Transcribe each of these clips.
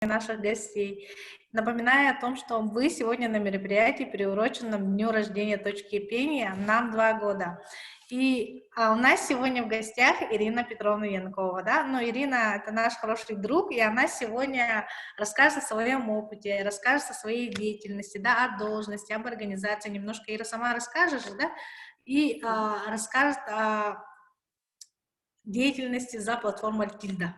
наших гостей. Напоминаю о том, что вы сегодня на мероприятии, приуроченном Дню рождения точки пения, нам 2 года. И у нас сегодня в гостях Ирина Петровна Янкова, да? Но Ирина — это наш хороший друг, и она сегодня расскажет о своем опыте, расскажет о своей деятельности, да, о должности, об организации. Немножко, Ира, сама расскажешь, да? И расскажет о деятельности за платформой Альтильда.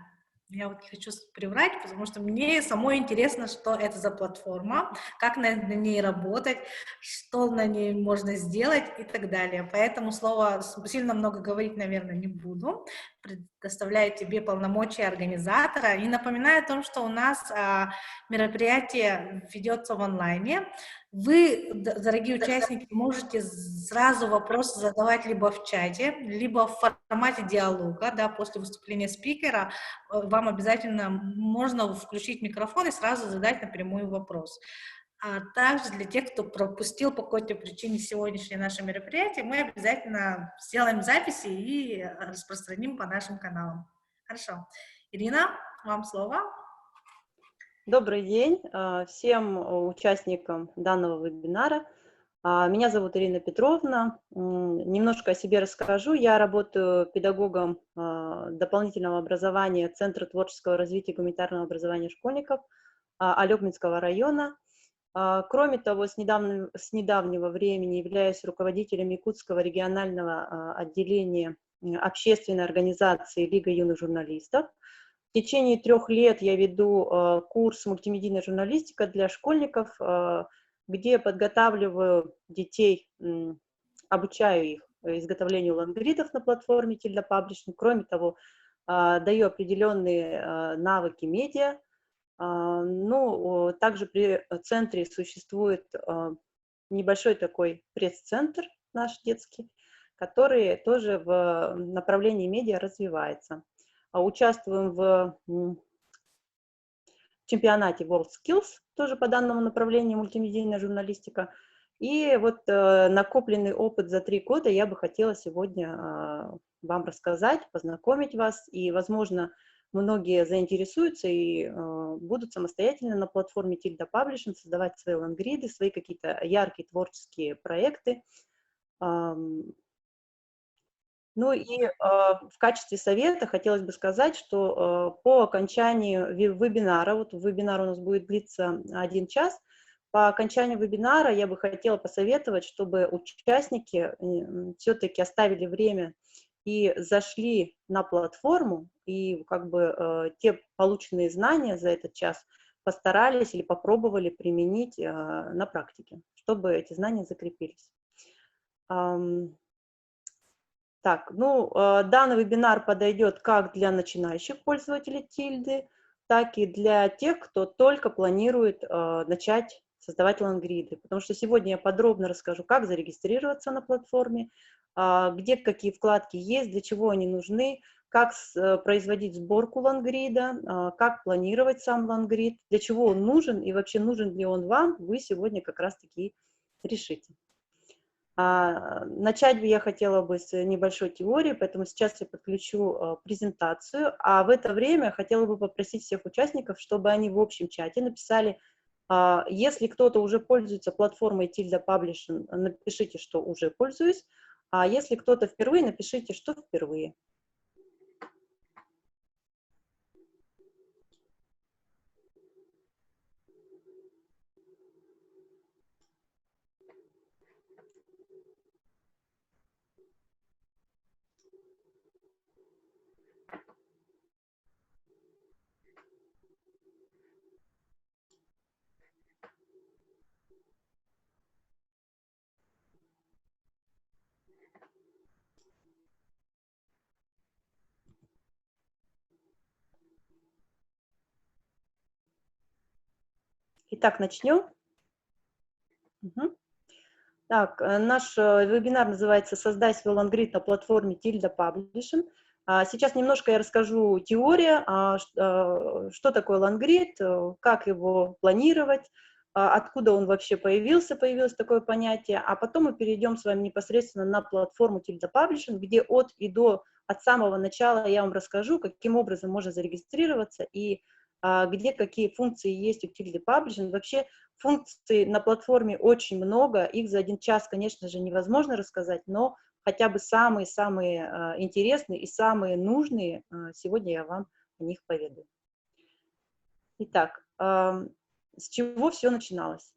Я вот не хочу приврать, потому что мне самой интересно, что это за платформа, как на ней работать, что на ней можно сделать и так далее. Поэтому слово сильно много говорить, наверное, не буду. Предоставляю тебе полномочия организатора. И напоминаю о том, что у нас мероприятие ведется в онлайне. Вы, дорогие участники, можете сразу вопросы задавать либо в чате, либо в формате диалога, да, после выступления спикера вам обязательно можно включить микрофон и сразу задать напрямую вопрос. А также для тех, кто пропустил по какой-то причине сегодняшнее наше мероприятие, мы обязательно сделаем записи и распространим по нашим каналам. Хорошо. Ирина, вам слово. Добрый день всем участникам данного вебинара. Меня зовут Ирина Петровна. Немножко о себе расскажу. Я работаю педагогом дополнительного образования Центра творческого развития и гуманитарного образования школьников Алёкминского района. Кроме того, с недавнего времени являюсь руководителем Якутского регионального отделения общественной организации Лига юных журналистов. В течение 3 лет я веду курс «Мультимедийная журналистика» для школьников, где подготавливаю детей, обучаю их изготовлению лонгридов на платформе Tilda Publishing. Кроме того, даю определенные навыки медиа. Ну, также при центре существует небольшой такой пресс-центр наш детский, который тоже в направлении медиа развивается. Участвуем в чемпионате WorldSkills, тоже по данному направлению мультимедийная журналистика. И вот накопленный опыт за 3 года я бы хотела сегодня вам рассказать, познакомить вас. И, возможно, многие заинтересуются и будут самостоятельно на платформе Tilda Publishing создавать свои лонгриды, свои какие-то яркие творческие проекты. Ну и в качестве совета хотелось бы сказать, что по окончанию вебинара, вот вебинар у нас будет длиться 1 час, по окончанию вебинара я бы хотела посоветовать, чтобы участники все-таки оставили время и зашли на платформу, и как бы те полученные знания за этот час постарались или попробовали применить на практике, чтобы эти знания закрепились. Так, ну, данный вебинар подойдет как для начинающих пользователей Тильды, так и для тех, кто только планирует начать создавать лонгриды. Потому что сегодня я подробно расскажу, как зарегистрироваться на платформе, где какие вкладки есть, для чего они нужны, как производить сборку лонгрида, как планировать сам лонгрид, для чего он нужен и вообще нужен ли он вам, вы сегодня как раз-таки решите. Начать бы я хотела бы с небольшой теории, поэтому сейчас я подключу презентацию, а в это время хотела бы попросить всех участников, чтобы они в общем чате написали, если кто-то уже пользуется платформой Tilda Publishing, напишите, что уже пользуюсь, а если кто-то впервые, напишите, что впервые. Итак, начнем. Так, наш вебинар называется «Создай свой лонгрид на платформе Tilda Publishing». Сейчас немножко я расскажу теорию, что такое лонгрид, как его планировать, откуда он вообще появилось такое понятие, а потом мы перейдем с вами непосредственно на платформу Tilda Publishing, где от самого начала я вам расскажу, каким образом можно зарегистрироваться и где какие функции есть у Tilde Publishing. Вообще функций на платформе очень много, их за один час, конечно же, невозможно рассказать, но хотя бы самые-самые интересные и самые нужные сегодня я вам о них поведаю. Итак, с чего все начиналось?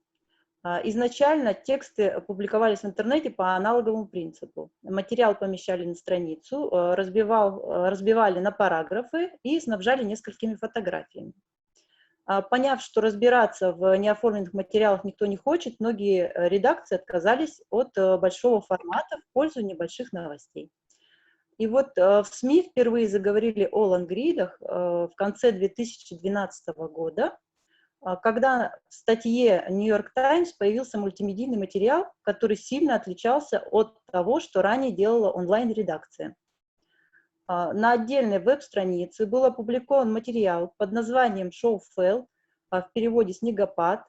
Изначально тексты публиковались в интернете по аналоговому принципу. Материал помещали на страницу, разбивали на параграфы и снабжали несколькими фотографиями. Поняв, что разбираться в неоформленных материалах никто не хочет, многие редакции отказались от большого формата в пользу небольших новостей. И вот в СМИ впервые заговорили о лонгридах в конце 2012 года, когда в статье New York Times появился мультимедийный материал, который сильно отличался от того, что ранее делала онлайн-редакция. На отдельной веб-странице был опубликован материал под названием «Шоу Фелл», в переводе «Снегопад».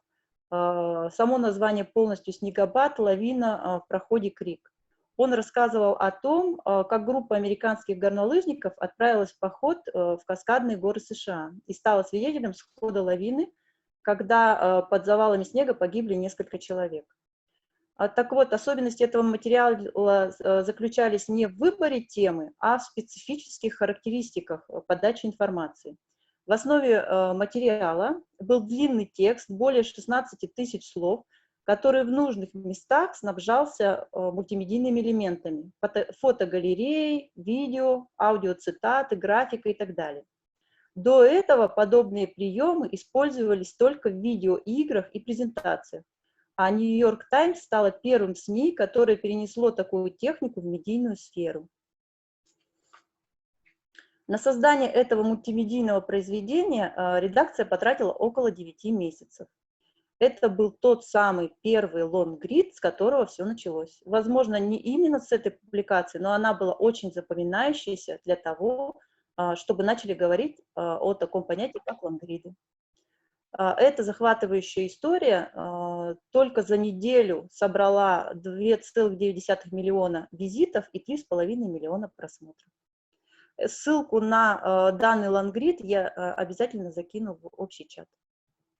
Само название полностью «Снегопад. Лавина в проходе Крик». Он рассказывал о том, как группа американских горнолыжников отправилась в поход в Каскадные горы США и стала свидетелем схода лавины, когда под завалами снега погибли несколько человек. Так вот, особенности этого материала заключались не в выборе темы, а в специфических характеристиках подачи информации. В основе материала был длинный текст, более 16 тысяч слов, который в нужных местах снабжался мультимедийными элементами, фотогалереей, видео, аудиоцитаты, графикой и так далее. До этого подобные приемы использовались только в видеоиграх и презентациях, а New York Times стала первым СМИ, которое перенесло такую технику в медийную сферу. На создание этого мультимедийного произведения редакция потратила около 9 месяцев. Это был тот самый первый лонгрид, с которого все началось. Возможно, не именно с этой публикации, но она была очень запоминающейся для того, чтобы начали говорить о таком понятии, как лонгриды. Эта захватывающая история только за неделю собрала 2,9 миллиона визитов и 3,5 миллиона просмотров. Ссылку на данный лонгрид я обязательно закину в общий чат,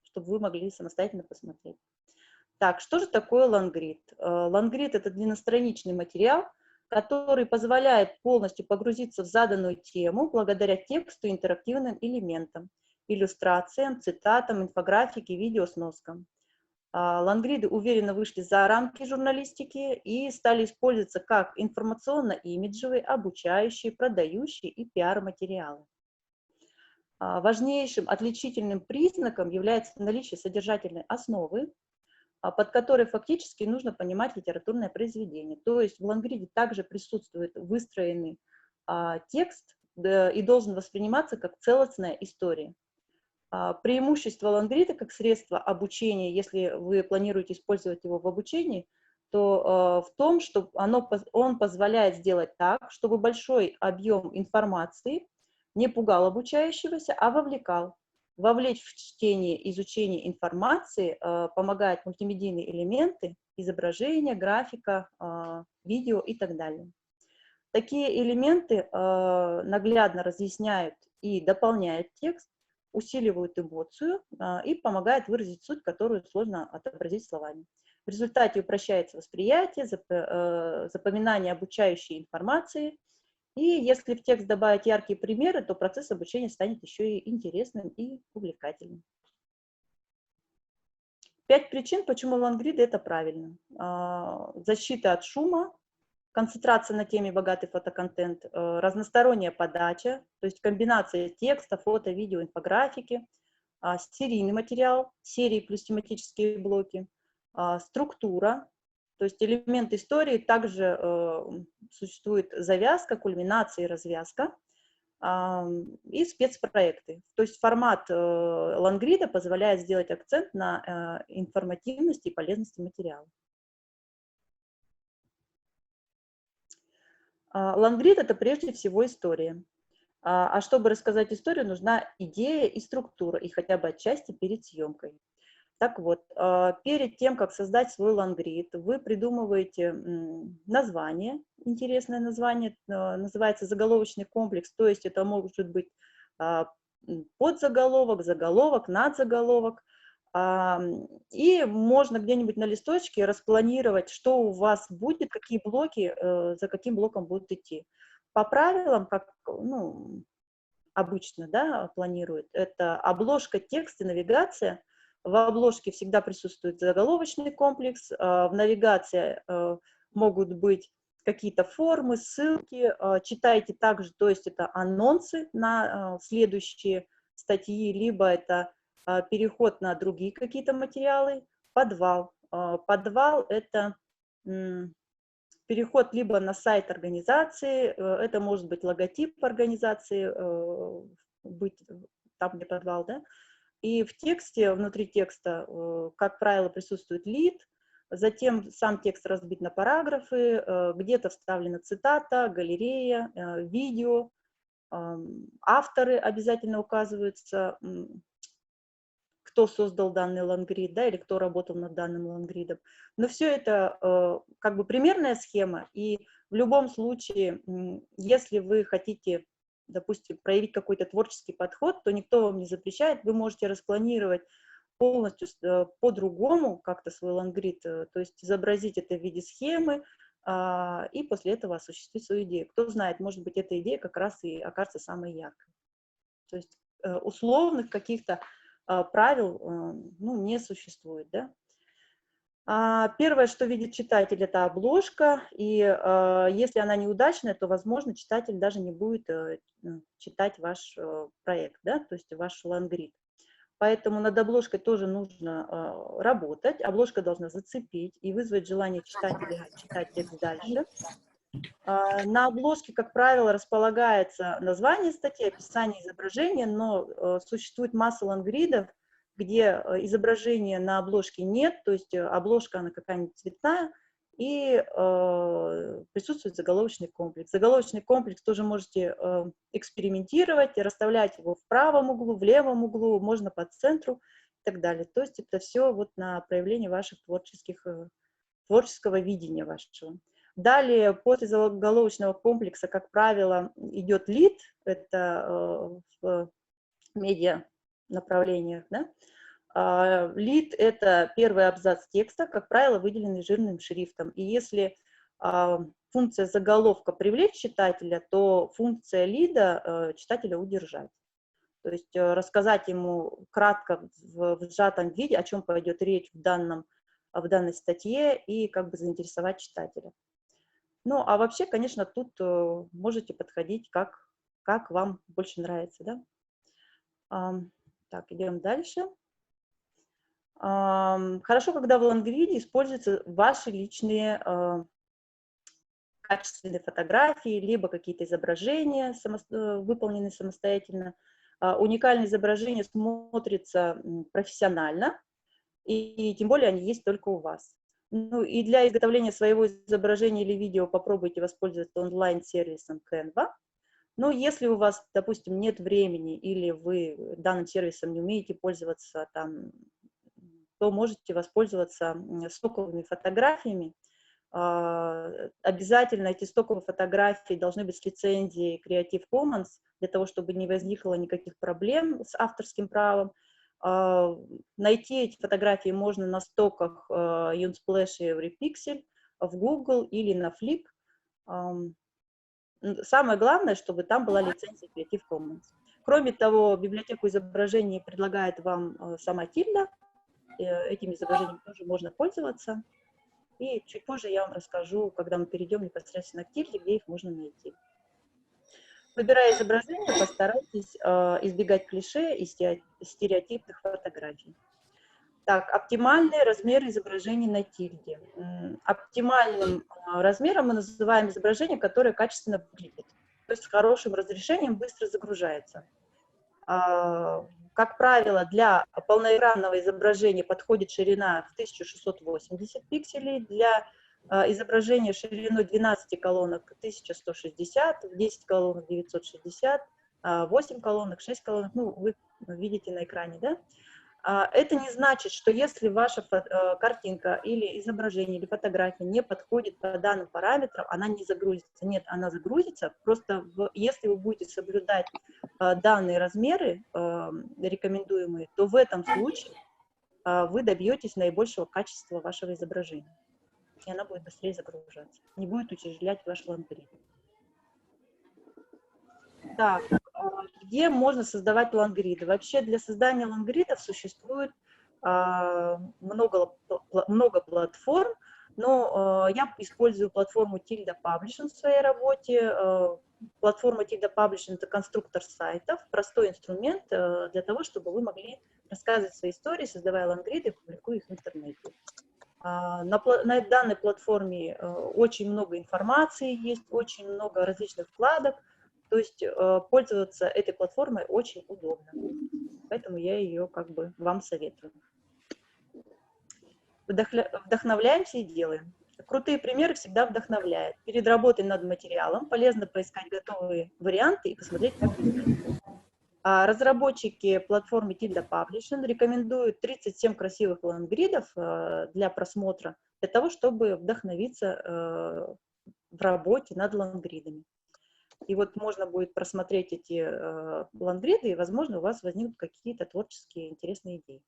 чтобы вы могли самостоятельно посмотреть. Так, что же такое лонгрид? Лонгрид – это длинностраничный материал, который позволяет полностью погрузиться в заданную тему благодаря тексту и интерактивным элементам, иллюстрациям, цитатам, инфографике, видеосноскам. Лонгриды уверенно вышли за рамки журналистики и стали использоваться как информационно-имиджевые, обучающие, продающие и пиар-материалы. Важнейшим отличительным признаком является наличие содержательной основы, под которой фактически нужно понимать литературное произведение. То есть в лонгриде также присутствует выстроенный текст и должен восприниматься как целостная история. Преимущество лонгрида как средство обучения, если вы планируете использовать его в обучении, то в том, что он позволяет сделать так, чтобы большой объем информации не пугал обучающегося, а вовлекал. Вовлечь в чтение, изучение информации помогают мультимедийные элементы, изображения, графика, видео и так далее. Такие элементы наглядно разъясняют и дополняют текст, усиливают эмоцию и помогают выразить суть, которую сложно отобразить словами. В результате упрощается восприятие, запоминание обучающей информации, и если в текст добавить яркие примеры, то процесс обучения станет еще и интересным и увлекательным. 5 причин, почему лонгриды это правильно. Защита от шума, концентрация на теме, богатый фотоконтент, разносторонняя подача, то есть комбинация текста, фото, видео, инфографики, серийный материал, серии плюс тематические блоки, структура, то есть элемент истории, также существует завязка, кульминация и развязка, и спецпроекты. То есть формат лонгрида позволяет сделать акцент на информативности и полезности материала. Лонгрид – это прежде всего история. А чтобы рассказать историю, нужна идея и структура, и хотя бы отчасти перед съемкой. Так вот, перед тем, как создать свой лонгрид, вы придумываете название, интересное название, называется заголовочный комплекс, то есть это может быть подзаголовок, заголовок, надзаголовок. И можно где-нибудь на листочке распланировать, что у вас будет, какие блоки, за каким блоком будут идти. По правилам, как ну, обычно, да, планируют, это обложка, текст и навигация. В обложке всегда присутствует заголовочный комплекс, в навигации могут быть какие-то формы, ссылки, читайте также, то есть это анонсы на следующие статьи, либо это переход на другие какие-то материалы, подвал. Подвал – это переход либо на сайт организации, это может быть логотип организации, быть там, где подвал, да, и в тексте, внутри текста, как правило, присутствует лид, затем сам текст разбит на параграфы, где-то вставлена цитата, галерея, видео, авторы обязательно указываются, кто создал данный лангрид, да, или кто работал над данным лангридом. Но все это как бы примерная схема, и в любом случае, если вы хотите, допустим, проявить какой-то творческий подход, то никто вам не запрещает, вы можете распланировать полностью по-другому как-то свой лангрид, то есть изобразить это в виде схемы, и после этого осуществить свою идею. Кто знает, может быть, эта идея как раз и окажется самой яркой. То есть условных каких-то правил ну, не существует. Да? Первое, что видит читатель, это обложка, и если она неудачная, то, возможно, читатель даже не будет читать ваш проект, да? То есть ваш лангрид. Поэтому над обложкой тоже нужно работать. Обложка должна зацепить и вызвать желание читателя читать текст дальше. На обложке, как правило, располагается название статьи, описание изображения, но существует масса лангридов, где изображения на обложке нет, то есть обложка, она какая-нибудь цветная, и присутствует заголовочный комплекс. Заголовочный комплекс тоже можете экспериментировать, расставлять его в правом углу, в левом углу, можно по центру и так далее. То есть это все вот на проявление ваших творческого видения вашего. Далее, после заголовочного комплекса, как правило, идет лид, это в медиа направлениях, да? Лид – это первый абзац текста, как правило, выделенный жирным шрифтом. И если функция заголовка привлечь читателя, то функция лида читателя удержать. То есть рассказать ему кратко в сжатом виде, о чем пойдет речь в данной статье, и как бы заинтересовать читателя. Ну, а вообще, конечно, тут можете подходить, как вам больше нравится, да? Так, идем дальше. Хорошо, когда в лангриде используются ваши личные качественные фотографии, либо какие-то изображения, выполненные самостоятельно. Уникальные изображения смотрятся профессионально, и тем более они есть только у вас. Ну и для изготовления своего изображения или видео попробуйте воспользоваться онлайн-сервисом Canva. Но если у вас, допустим, нет времени или вы данным сервисом не умеете пользоваться, там, то можете воспользоваться стоковыми фотографиями. Обязательно эти стоковые фотографии должны быть с лицензией Creative Commons, для того, чтобы не возникло никаких проблем с авторским правом. Найти эти фотографии можно на стоках Unsplash и Everypixel, в Google или на Flick. Самое главное, чтобы там была лицензия Creative Commons. Кроме того, библиотеку изображений предлагает вам сама Тильда. Этим изображением тоже можно пользоваться. И чуть позже я вам расскажу, когда мы перейдем непосредственно к Тильде, где их можно найти. Выбирая изображение, постарайтесь избегать клише и стереотипных фотографий. Так, оптимальный размер изображений на Тильде. Оптимальным размером мы называем изображение, которое качественно выглядит, то есть с хорошим разрешением быстро загружается. Как правило, для полноэкранного изображения подходит ширина в 1680 пикселей, для изображения шириной 12 колонок 1160, в 10 колонок 960, 8 колонок, 6 колонок, ну, вы видите на экране, да? Это не значит, что если ваша картинка или изображение, или фотография не подходит по данным параметрам, она не загрузится. Нет, она загрузится, просто если вы будете соблюдать данные размеры рекомендуемые, то в этом случае вы добьетесь наибольшего качества вашего изображения. И она будет быстрее загружаться, не будет утяжелять ваш лонгрид. Так, где можно создавать лонгриды? Вообще для создания лонгридов существует много платформ, но я использую платформу Tilda Publishing в своей работе. Платформа Tilda Publishing – это конструктор сайтов, простой инструмент для того, чтобы вы могли рассказывать свои истории, создавая лонгриды и публикуя их в интернете. На данной платформе очень много информации есть, очень много различных вкладок, то есть пользоваться этой платформой очень удобно, поэтому я ее как бы вам советую. Вдохновляемся и делаем. Крутые примеры всегда вдохновляют. Перед работой над материалом полезно поискать готовые варианты и посмотреть, как их. Разработчики платформы Tilda Publishing рекомендуют 37 красивых лонгридов для просмотра, для того, чтобы вдохновиться в работе над лонгридами. И вот можно будет просмотреть эти лонгриды, и, возможно, у вас возникнут какие-то творческие интересные идеи.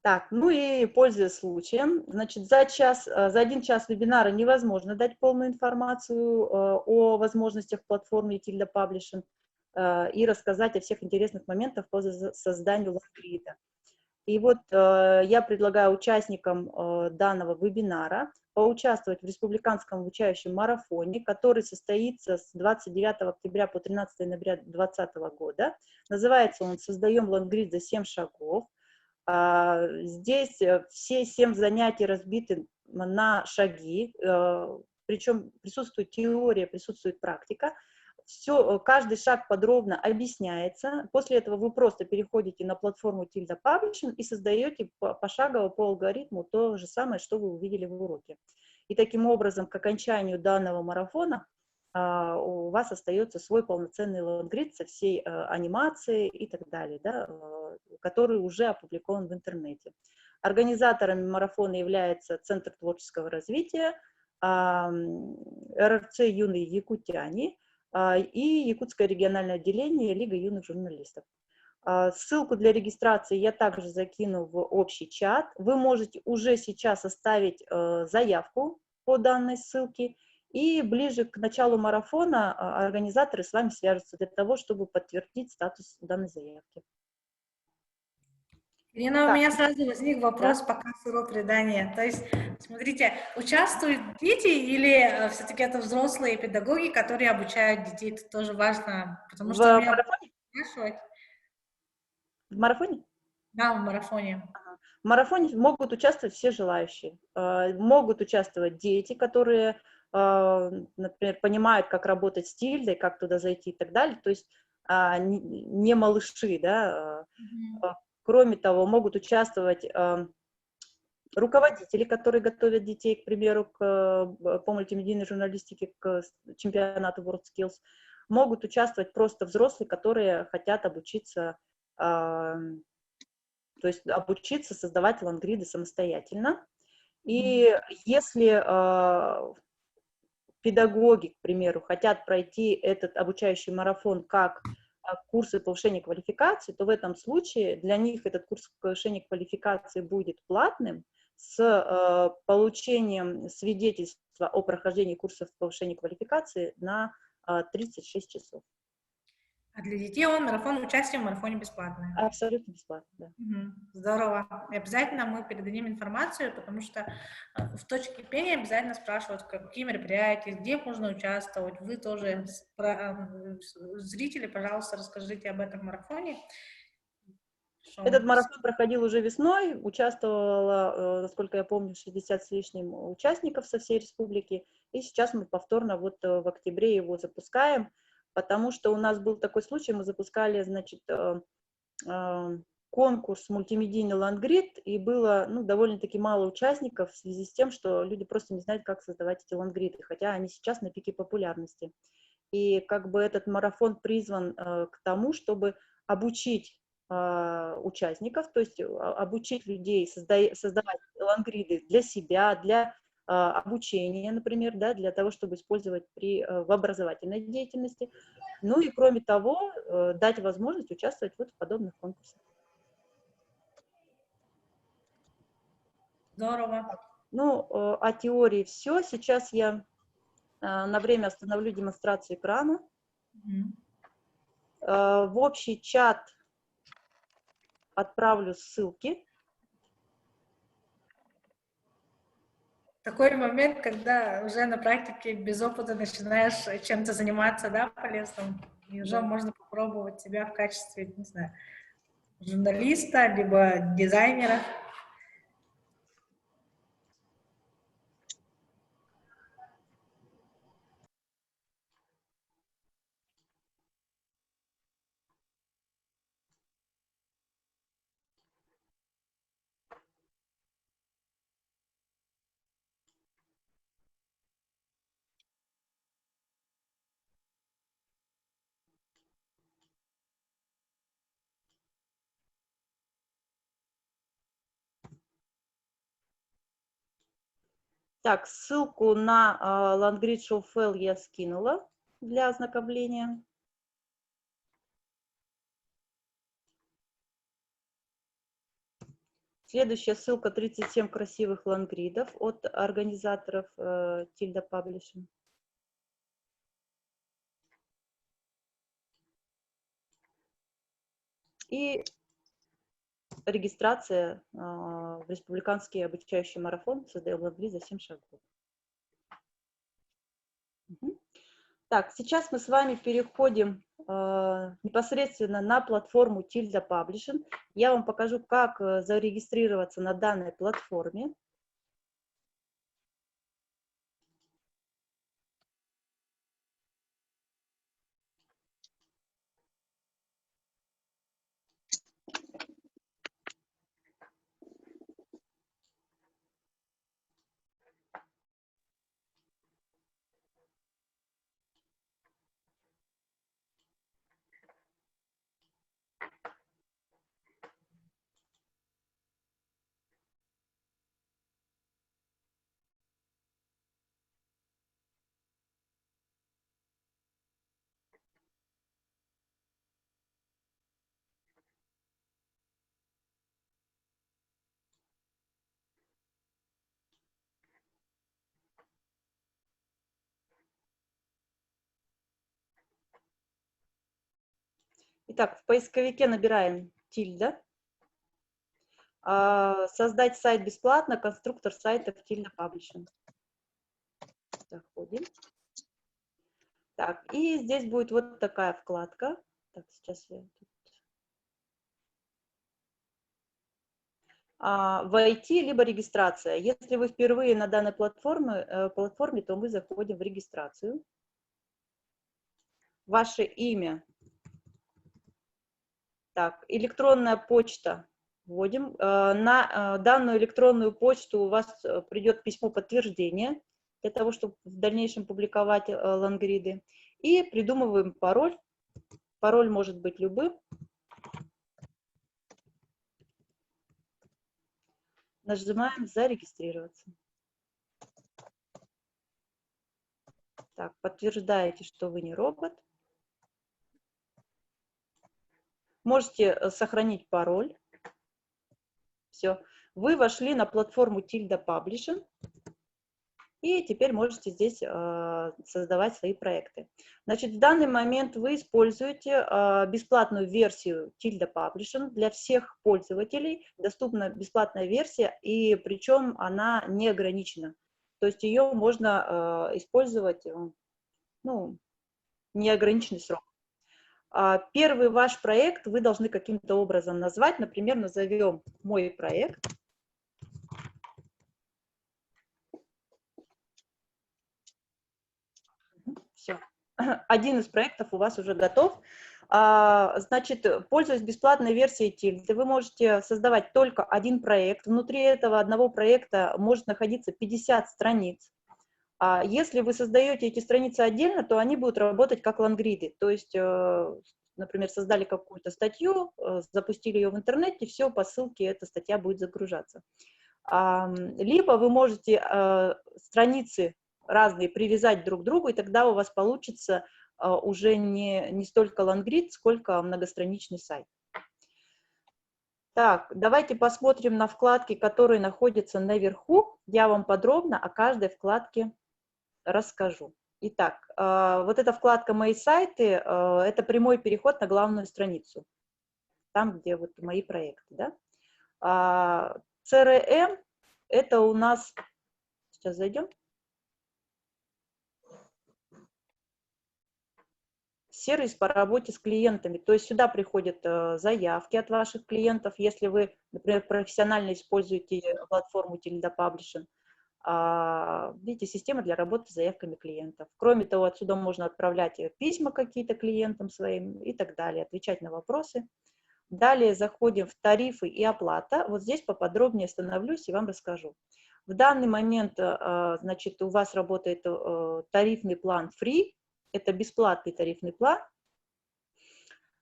Так, ну и пользуясь случаем, значит, за 1 час вебинара невозможно дать полную информацию о возможностях платформы Tilda Publishing и рассказать о всех интересных моментах по созданию лонгрида. И вот я предлагаю участникам данного вебинара поучаствовать в республиканском обучающем марафоне, который состоится с 29 октября по 13 ноября 2020 года. Называется он «Создаем лонгрид за 7 шагов». Здесь все 7 занятий разбиты на шаги, причем присутствует теория, присутствует практика. Каждый шаг подробно объясняется. После этого вы просто переходите на платформу Tilda Publishing и создаете пошагово по алгоритму то же самое, что вы увидели в уроке. И таким образом, к окончанию данного марафона у вас остается свой полноценный лонгрид со всей анимацией и так далее, да, который уже опубликован в интернете. Организаторами марафона является Центр творческого развития, РРЦ «Юные якутяне» и Якутское региональное отделение Лига юных журналистов. Ссылку для регистрации я также закину в общий чат. Вы можете уже сейчас оставить заявку по данной ссылке, и ближе к началу марафона организаторы с вами свяжутся для того, чтобы подтвердить статус данной заявки. Ирина, у меня сразу возник вопрос по кассовому преданию. То есть, смотрите, участвуют дети или все-таки это взрослые педагоги, которые обучают детей? Это тоже важно, потому что меня спрашивают. В марафоне? Да, в марафоне. В марафоне могут участвовать все желающие. Могут участвовать дети, которые, например, понимают, как работать с тильдой, как туда зайти и так далее. То есть не малыши, да. Кроме того, могут участвовать руководители, которые готовят детей, к примеру, по мультимедийной журналистике, к чемпионату WorldSkills. Могут участвовать просто взрослые, которые хотят обучиться, то есть обучиться создавать лонгриды самостоятельно. И если педагоги, к примеру, хотят пройти этот обучающий марафон как курсы повышения квалификации, то в этом случае для них этот курс повышения квалификации будет платным с получением свидетельства о прохождении курсов повышения квалификации на 36 часов. А для детей участие в марафоне бесплатное? Абсолютно бесплатно, да. Здорово. И обязательно мы передадим информацию, потому что в точке кипения обязательно спрашивают, какие мероприятия, где можно участвовать. Вы тоже, зрители, пожалуйста, расскажите об этом марафоне. Этот марафон проходил уже весной, участвовало, насколько я помню, 60 с лишним участников со всей республики, и сейчас мы повторно вот в октябре его запускаем, потому что у нас был такой случай, мы запускали, значит, конкурс мультимедийный лонгрид, и было, ну, довольно-таки мало участников в связи с тем, что люди просто не знают, как создавать эти лонгриды, хотя они сейчас на пике популярности. И как бы этот марафон призван к тому, чтобы обучить участников, то есть обучить людей создавать лангриды для себя, для обучения, например, да, для того, чтобы использовать в образовательной деятельности. Ну и кроме того, дать возможность участвовать вот в подобных конкурсах. Здорово. Ну, о теории все. Сейчас я на время остановлю демонстрацию экрана. В общий чат отправлю ссылки. Такой момент, когда уже на практике без опыта начинаешь чем-то заниматься, да, полезным, и уже можно попробовать себя в качестве, не знаю, журналиста, либо дизайнера. Так, ссылку на LandGrid Show File я скинула для ознакомления. Следующая ссылка 37 красивых лангридов от организаторов Tilda Publishing. И регистрация в республиканский обучающий марафон «Создаем лангрид за 7 шагов». Так, сейчас мы с вами переходим непосредственно на платформу Tilda Publishing. Я вам покажу, как зарегистрироваться на данной платформе. Итак, в поисковике набираем Tilda. Создать сайт бесплатно, конструктор сайта в Tilda Publishing. Заходим. Так, и здесь будет вот такая вкладка. Так, сейчас я... войти, либо регистрация. Если вы впервые на данной платформе, то мы заходим в регистрацию. Ваше имя. Так, электронная почта. Вводим. На данную электронную почту у вас придет письмо подтверждения для того, чтобы в дальнейшем публиковать лангриды. И придумываем пароль. Пароль может быть любым. Нажимаем «Зарегистрироваться». Так, подтверждаете, что вы не робот. Можете сохранить пароль. Все. Вы вошли на платформу Tilda Publishing. И теперь можете здесь создавать свои проекты. Значит, в данный момент вы используете бесплатную версию Tilda Publishing. Для всех пользователей доступна бесплатная версия, и причем она не ограничена. То есть ее можно использовать, ну, неограниченный срок. Первый ваш проект вы должны каким-то образом назвать. Например, назовем «Мой проект». Все. Один из проектов у вас уже готов. Значит, пользуясь бесплатной версией Tilda, вы можете создавать только один проект. Внутри этого одного проекта может находиться 50 страниц. Если вы создаете эти страницы отдельно, то они будут работать как лангриды. То есть например, создали какую-то статью, запустили ее в интернете, все, по ссылке эта статья будет загружаться. Либо вы можете страницы разные привязать друг к другу, и тогда у вас получится уже не столько лонгрид, сколько многостраничный сайт. Так, давайте посмотрим на вкладки, которые находятся наверху. Я вам подробно о каждой вкладке расскажу. Итак, вот эта вкладка «Мои сайты» – это прямой переход на главную страницу, там, где вот мои проекты. Да? CRM – это у нас… Сейчас зайдем. Сервис по работе с клиентами. То есть сюда приходят заявки от ваших клиентов, если вы, например, профессионально используете платформу Tilda Publishing. Видите, система для работы с заявками клиентов. Кроме того, отсюда можно отправлять письма какие-то клиентам своим и так далее, отвечать на вопросы. Далее заходим в тарифы и оплата. Вот здесь поподробнее остановлюсь и вам расскажу. В данный момент, значит, у вас работает тарифный план Free. Это бесплатный тарифный план.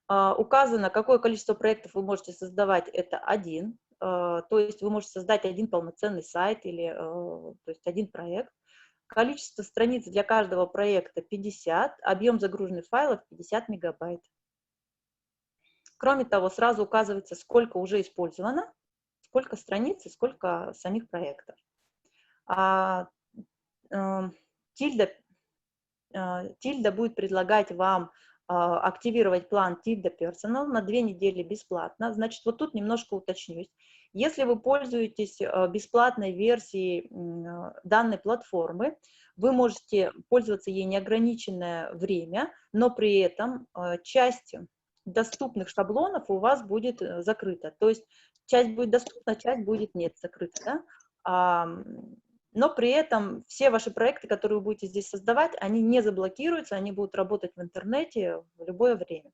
Указано, какое количество проектов вы можете создавать, это 1. То есть вы можете создать 1 полноценный сайт или то есть 1 проект. Количество страниц для каждого проекта 50, объем загруженных файлов 50 мегабайт. Кроме того, сразу указывается, сколько уже использовано, сколько страниц и сколько самих проектов. Tilda будет предлагать вам активировать план Tilda Personal на 2 недели бесплатно. Значит, вот тут немножко уточнюсь. Если вы пользуетесь бесплатной версией данной платформы, вы можете пользоваться ей неограниченное время, но при этом часть доступных шаблонов у вас будет закрыта. То есть часть будет доступна, часть будет нет закрыта. Да? Но при этом все ваши проекты, которые вы будете здесь создавать, они не заблокируются, они будут работать в интернете в любое время.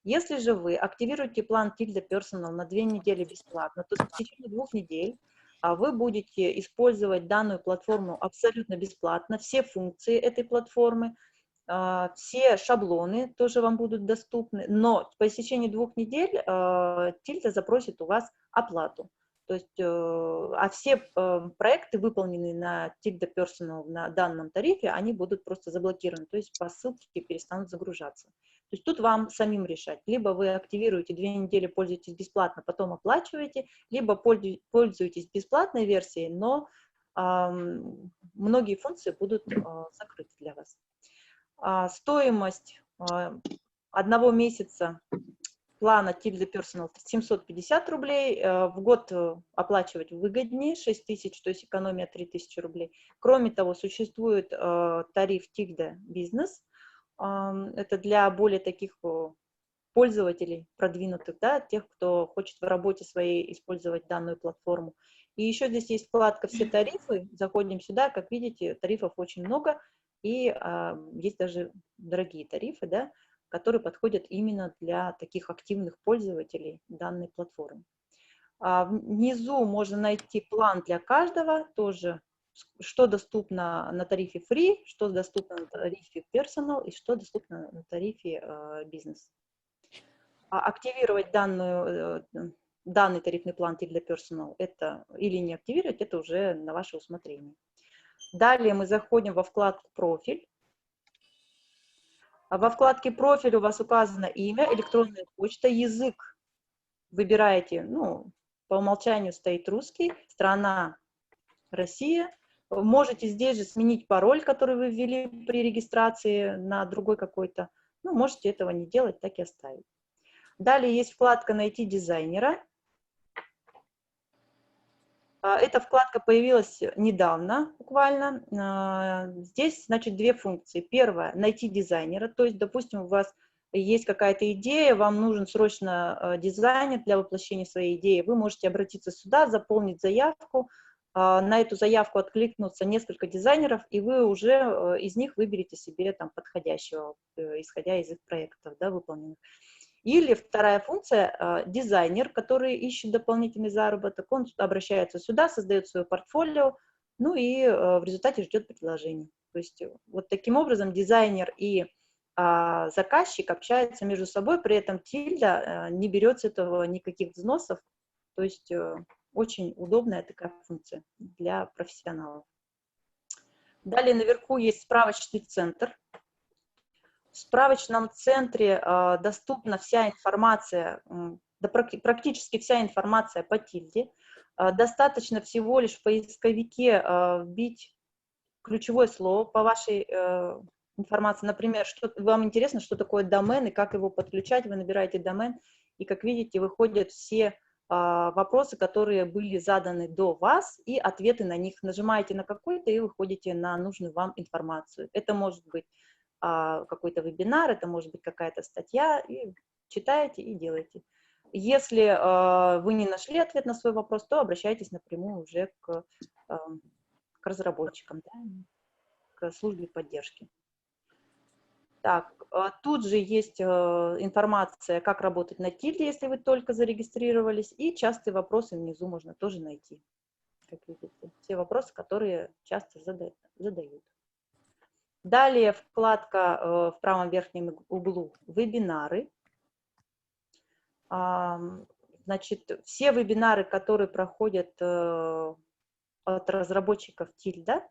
Если же вы активируете план Tilda Personal на 2 недели бесплатно, то в течение 2 недель вы будете использовать данную платформу абсолютно бесплатно, все функции этой платформы, все шаблоны тоже вам будут доступны, но по истечении 2 недель Tilda запросит у вас оплату. То есть, все проекты, выполненные на Tilda Personal на данном тарифе, они будут просто заблокированы, то есть по ссылке перестанут загружаться. То есть тут вам самим решать. Либо вы активируете 2 недели, пользуетесь бесплатно, потом оплачиваете, либо пользуетесь бесплатной версией, но многие функции будут закрыты для вас. Стоимость 1 месяца плана Tilda Personal 750 рублей, в год оплачивать выгоднее, 6 тысяч, то есть экономия 3000 рублей. Кроме того, существует тариф Tilda Business, это для более таких пользователей продвинутых, да, тех, кто хочет в работе своей использовать данную платформу. И еще здесь есть вкладка «Все тарифы», заходим сюда, как видите, тарифов очень много, и есть даже дорогие тарифы, да, которые подходят именно для таких активных пользователей данной платформы. Внизу можно найти план для каждого, тоже, что доступно на тарифе Free, что доступно на тарифе Personal и что доступно на тарифе Business. Активировать данный тарифный план Tilda Personal это, или не активировать, это уже на ваше усмотрение. Далее мы заходим во вкладку «Профиль». Во вкладке «Профиль» у вас указано имя, электронная почта, язык. Выбираете, ну, по умолчанию стоит русский, страна Россия. Можете здесь же сменить пароль, который вы ввели при регистрации на другой какой-то. Ну, можете этого не делать, так и оставить. Далее есть вкладка «Найти дизайнера». Эта вкладка появилась недавно, буквально. Здесь, значит, 2 функции. Первая – найти дизайнера, то есть, допустим, у вас есть какая-то идея, вам нужен срочно дизайнер для воплощения своей идеи, вы можете обратиться сюда, заполнить заявку, на эту заявку откликнутся несколько дизайнеров, и вы уже из них выберете себе там подходящего, исходя из их проектов, да, выполненных. Или вторая функция, дизайнер, который ищет дополнительный заработок, он обращается сюда, создает свое портфолио, ну и в результате ждет предложений. То есть вот таким образом дизайнер и заказчик общается между собой, при этом Тильда не берет с этого никаких взносов, то есть очень удобная такая функция для профессионалов. Далее наверху есть справочный центр. В справочном центре доступна вся информация, да, практически вся информация по Тильде. Достаточно всего лишь в поисковике вбить ключевое слово по вашей информации. Например, вам интересно, что такое домен и как его подключать. Вы набираете домен, и, как видите, выходят все вопросы, которые были заданы до вас, и ответы на них. Нажимаете на какой-то и выходите на нужную вам информацию. Это может быть какой-то вебинар, это может быть какая-то статья, и читаете и делаете. Если вы не нашли ответ на свой вопрос, то обращайтесь напрямую уже к разработчикам, да, к службе поддержки. Так, тут же есть информация, как работать на Тильде, если вы только зарегистрировались, и частые вопросы внизу можно тоже найти. Как видите, все вопросы, которые часто задают. Далее вкладка в правом верхнем углу «Вебинары». Значит, все вебинары, которые проходят от разработчиков Тильда,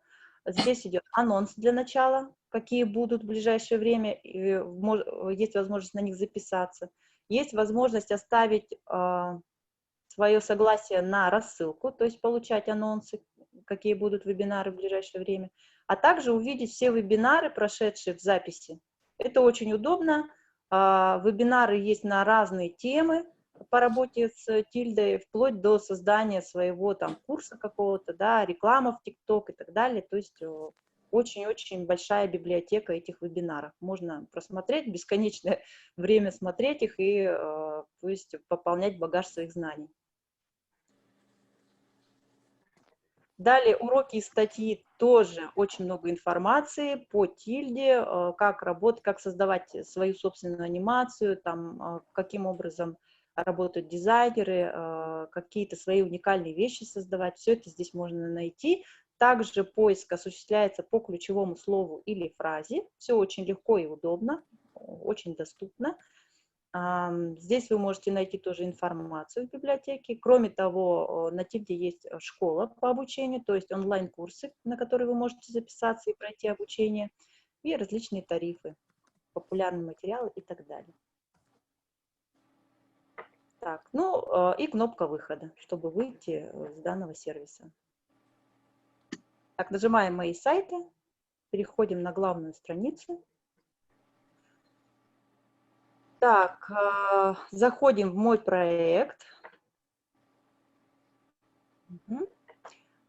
здесь идет анонс для начала, какие будут в ближайшее время, и есть возможность на них записаться. Есть возможность оставить свое согласие на рассылку, то есть получать анонсы, какие будут вебинары в ближайшее время, а также увидеть все вебинары, прошедшие в записи. Это очень удобно. Вебинары есть на разные темы по работе с Тильдой, вплоть до создания своего там курса какого-то, да, реклама в ТикТок и так далее. То есть очень-очень большая библиотека этих вебинаров. Можно просмотреть, бесконечное время смотреть их и то есть пополнять багаж своих знаний. Далее уроки и статьи, тоже очень много информации по Тильде, как работать, как создавать свою собственную анимацию, там, каким образом работают дизайнеры, какие-то свои уникальные вещи создавать. Все это здесь можно найти. Также поиск осуществляется по ключевому слову или фразе. Все очень легко и удобно, очень доступно. Здесь вы можете найти тоже информацию в библиотеке. Кроме того, на Тильде есть школа по обучению, то есть онлайн-курсы, на которые вы можете записаться и пройти обучение, и различные тарифы, популярные материалы и так далее. Так, ну и кнопка выхода, чтобы выйти с данного сервиса. Так, нажимаем «Мои сайты», переходим на главную страницу. Так, заходим в «Мой проект».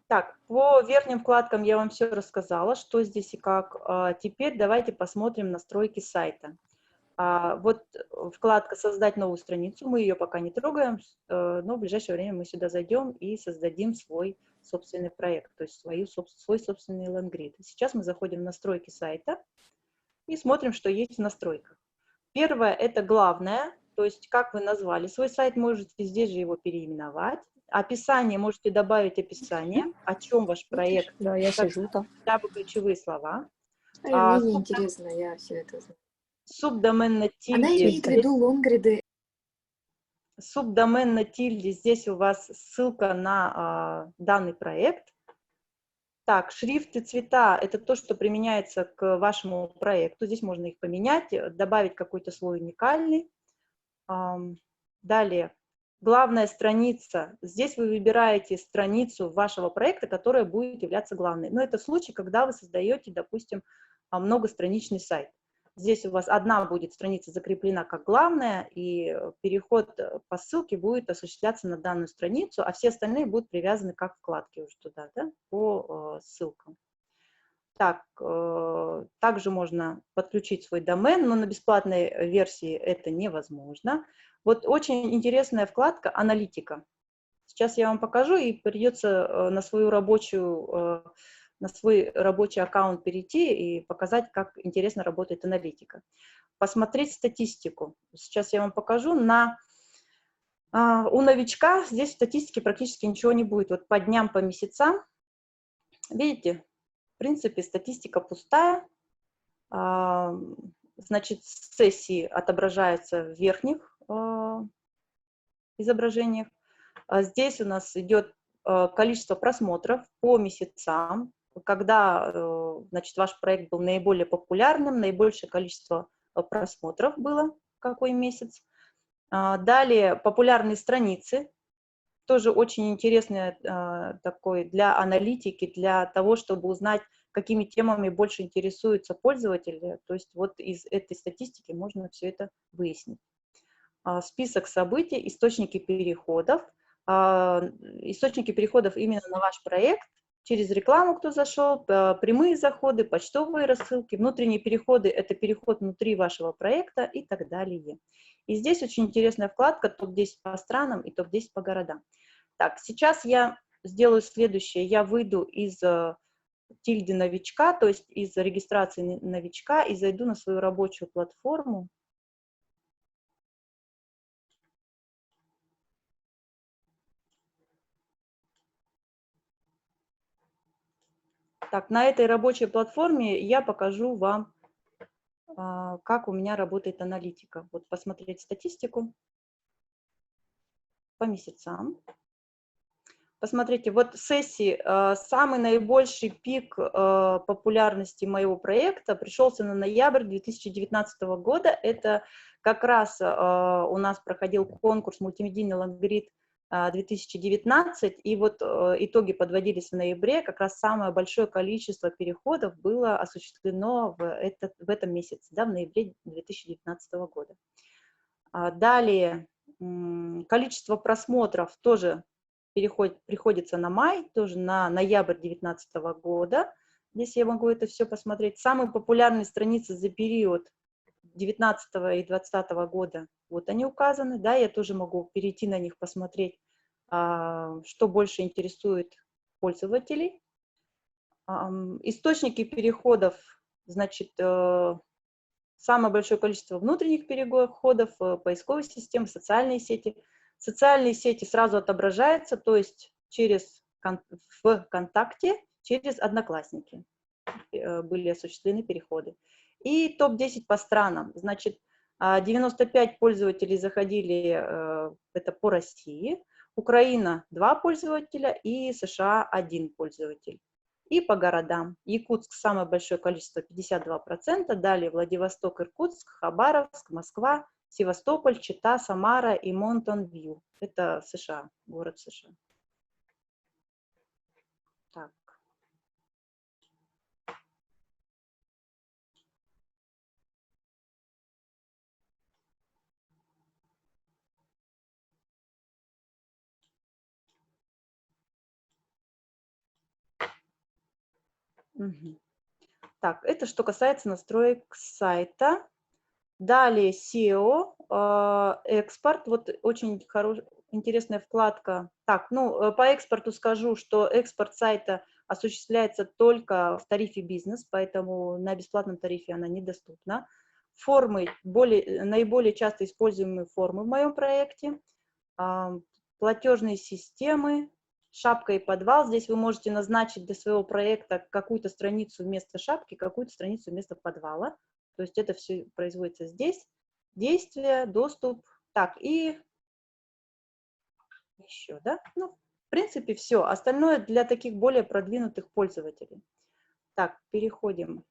Так, по верхним вкладкам я вам все рассказала, что здесь и как. Теперь давайте посмотрим настройки сайта. Вот вкладка «Создать новую страницу», мы ее пока не трогаем, но в ближайшее время мы сюда зайдем и создадим свой собственный проект, то есть свой собственный лендгрид. Сейчас мы заходим в настройки сайта и смотрим, что есть в настройках. Первое – это главное, то есть как вы назвали свой сайт, можете здесь же его переименовать. Описание, можете добавить описание, о чем ваш проект, да, я сижу там. хотя бы ключевые слова. Мне не интересно, я все это знаю. Субдомен на тильде. Она имеет в виду лонгриды. Субдомен на тильде, здесь у вас ссылка на данный проект. Так, шрифты, цвета – это то, что применяется к вашему проекту. Здесь можно их поменять, добавить какой-то слой уникальный. Далее, главная страница. Здесь вы выбираете страницу вашего проекта, которая будет являться главной. Но это случай, когда вы создаете, допустим, многостраничный сайт. Здесь у вас одна будет страница закреплена как главная, и переход по ссылке будет осуществляться на данную страницу, а все остальные будут привязаны как вкладки уже туда, да, по ссылкам. Так, также можно подключить свой домен, но на бесплатной версии это невозможно. Вот очень интересная вкладка «Аналитика». Сейчас я вам покажу, и придется на свой рабочий аккаунт перейти и показать, как интересно работает аналитика. Посмотреть статистику. Сейчас я вам покажу. У новичка здесь в статистике практически ничего не будет. Вот по дням, по месяцам, видите, в принципе, статистика пустая. значит, сессии отображаются в верхних изображениях. Здесь у нас идет количество просмотров по месяцам, когда, значит, ваш проект был наиболее популярным, наибольшее количество просмотров было, какой месяц. Далее популярные страницы, тоже очень интересный такой для аналитики, для того, чтобы узнать, какими темами больше интересуются пользователи. То есть вот из этой статистики можно все это выяснить. Список событий, источники переходов. Источники переходов именно на ваш проект. Через рекламу кто зашел, прямые заходы, почтовые рассылки, внутренние переходы – это переход внутри вашего проекта и так далее. И здесь очень интересная вкладка топ-10 по странам и топ-10 по городам. Так, сейчас я сделаю следующее. Я выйду из тильды новичка, то есть из регистрации новичка, и зайду на свою рабочую платформу. Так, на этой рабочей платформе я покажу вам, как у меня работает аналитика. Вот посмотреть статистику по месяцам. Посмотрите, вот сессии, самый наибольший пик популярности моего проекта пришелся на ноябрь 2019 года. Это как раз у нас проходил конкурс «Мультимедийный лонгрид 2019», и вот итоги подводились в ноябре, как раз самое большое количество переходов было осуществлено в этом месяце, да, в ноябре 2019 года. Далее, количество просмотров тоже приходится на май, тоже на ноябрь 2019 года. Здесь я могу это все посмотреть. Самые популярные страницы за период 2019 и 2020 года, вот они указаны, да, я тоже могу перейти на них, посмотреть, что больше интересует пользователей. Источники переходов, значит, самое большое количество внутренних переходов, поисковые системы, социальные сети. Социальные сети сразу отображаются, то есть ВКонтакте, через Одноклассники были осуществлены переходы. И топ-10 по странам. Значит, 95 пользователей заходили, это по России, Украина 2 пользователя и США 1 пользователь. И по городам. Якутск самое большое количество, 52%, далее Владивосток, Иркутск, Хабаровск, Москва, Севастополь, Чита, Самара и Монтон-Вью. Это США, город США. Так. Угу. Так, это что касается настроек сайта. Далее SEO, экспорт. Вот очень интересная вкладка. Так, ну, по экспорту скажу, что экспорт сайта осуществляется только в тарифе бизнес, поэтому на бесплатном тарифе она недоступна. Формы, наиболее часто используемые формы в моем проекте. Платежные системы, шапка и подвал. Здесь вы можете назначить для своего проекта какую-то страницу вместо шапки, какую-то страницу вместо подвала. То есть это все производится здесь. Действие, доступ. Так, и еще, да? Ну, в принципе, все. Остальное для таких более продвинутых пользователей. Так, переходим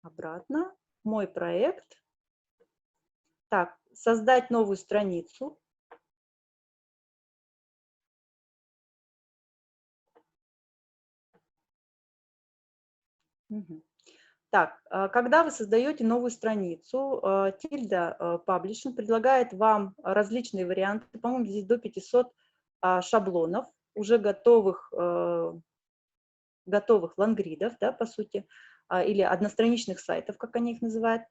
обратно. Мой проект. Так, создать новую страницу. Угу. Так, когда вы создаете новую страницу, Tilda Publishing предлагает вам различные варианты. По-моему, здесь до 500 шаблонов, уже готовых лонгридов, да, по сути, или одностраничных сайтов, как они их называют.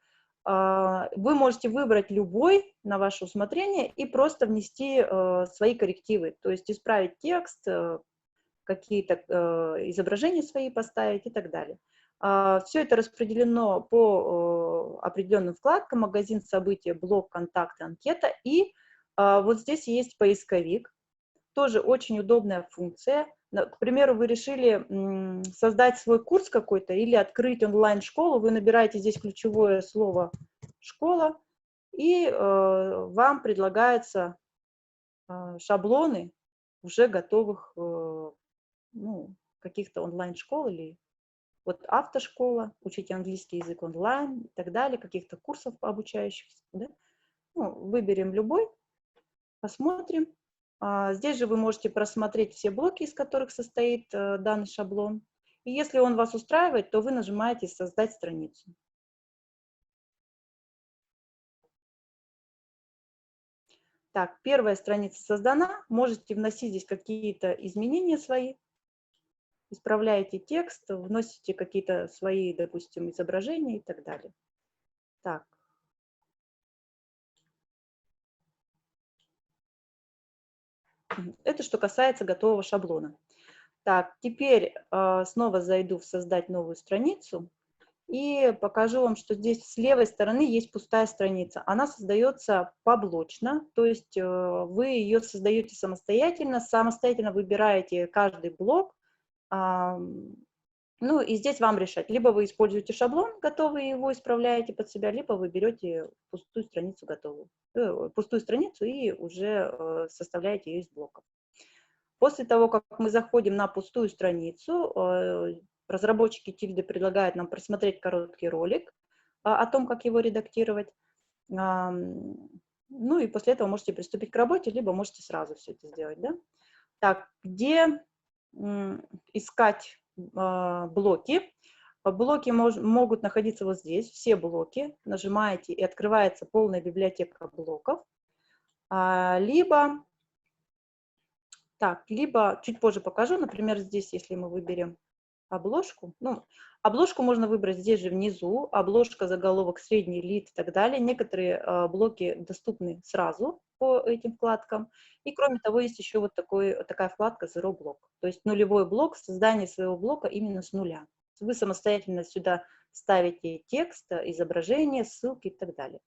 Вы можете выбрать любой на ваше усмотрение и просто внести свои коррективы, то есть исправить текст, какие-то изображения свои поставить и так далее. Все это распределено по определенным вкладкам: магазин, события, блог, контакты, анкета. И вот здесь есть поисковик, тоже очень удобная функция. К примеру, вы решили создать свой курс какой-то или открыть онлайн-школу, вы набираете здесь ключевое слово школа, и вам предлагаются шаблоны уже готовых ну, каких-то онлайн-школ или вот автошкола, учите английский язык онлайн и так далее, каких-то курсов обучающихся. Да? Ну, выберем любой, посмотрим. Здесь же вы можете просмотреть все блоки, из которых состоит данный шаблон. И если он вас устраивает, то вы нажимаете «Создать страницу». Так, первая страница создана. Можете вносить здесь какие-то изменения свои. Исправляете текст, вносите какие-то свои, допустим, изображения и так далее. Так. Это что касается готового шаблона. Так, теперь снова зайду в «Создать новую страницу» и покажу вам, что здесь с левой стороны есть пустая страница. Она создается поблочно, то есть вы ее создаете самостоятельно выбираете каждый блок. Ну и здесь вам решать. Либо вы используете шаблон готовый, его исправляете под себя, либо вы берете пустую страницу готовую, пустую страницу и уже составляете ее из блоков. После того, как мы заходим на пустую страницу, разработчики Тильды предлагают нам просмотреть короткий ролик о том, как его редактировать. Ну и после этого можете приступить к работе, либо можете сразу все это сделать. Да? Так, где искать блоки? Блоки могут находиться вот здесь, все блоки. Нажимаете, и открывается полная библиотека блоков. Либо чуть позже покажу, например, здесь, если мы выберем обложку. Ну, обложку можно выбрать здесь же внизу, обложка, заголовок, средний лид и так далее. Некоторые блоки доступны сразу по этим вкладкам. И кроме того, есть еще вот такая вкладка Zero Block, то есть нулевой блок, создание своего блока именно с нуля. Вы самостоятельно сюда ставите текст, изображение, ссылки и так далее.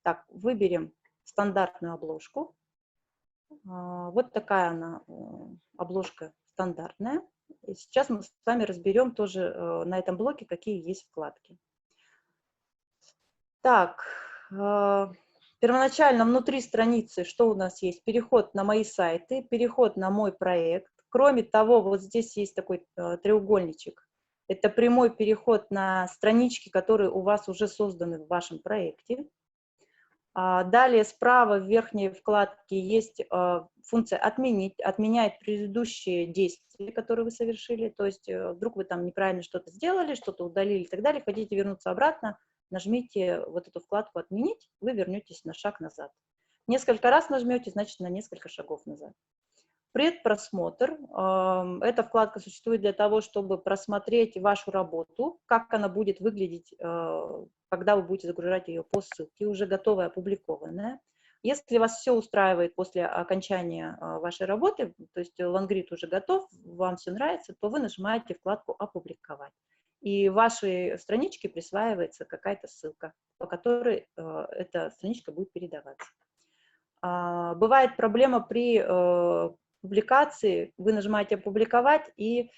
Так, выберем стандартную обложку. Вот такая она, обложка стандартная. И сейчас мы с вами разберем тоже на этом блоке, какие есть вкладки. Так, первоначально внутри страницы что у нас есть? Переход на мои сайты, переход на мой проект. Кроме того, вот здесь есть такой треугольничек. Это прямой переход на странички, которые у вас уже созданы в вашем проекте. Далее справа в верхней вкладке есть функция «Отменить», отменяет предыдущие действия, которые вы совершили. То есть вдруг вы там неправильно что-то сделали, что-то удалили и так далее, хотите вернуться обратно, нажмите вот эту вкладку «Отменить», вы вернетесь на шаг назад. Несколько раз нажмете, значит, на несколько шагов назад. Предпросмотр. Эта вкладка существует для того, чтобы просмотреть вашу работу, как она будет выглядеть, когда вы будете загружать ее по ссылке, уже готовая, опубликованная. Если вас все устраивает после окончания вашей работы, то есть лонгрид уже готов, вам все нравится, то вы нажимаете вкладку «Опубликовать». И вашей страничке присваивается какая-то ссылка, по которой эта страничка будет передаваться. Бывает проблема при публикации, вы нажимаете «Опубликовать», и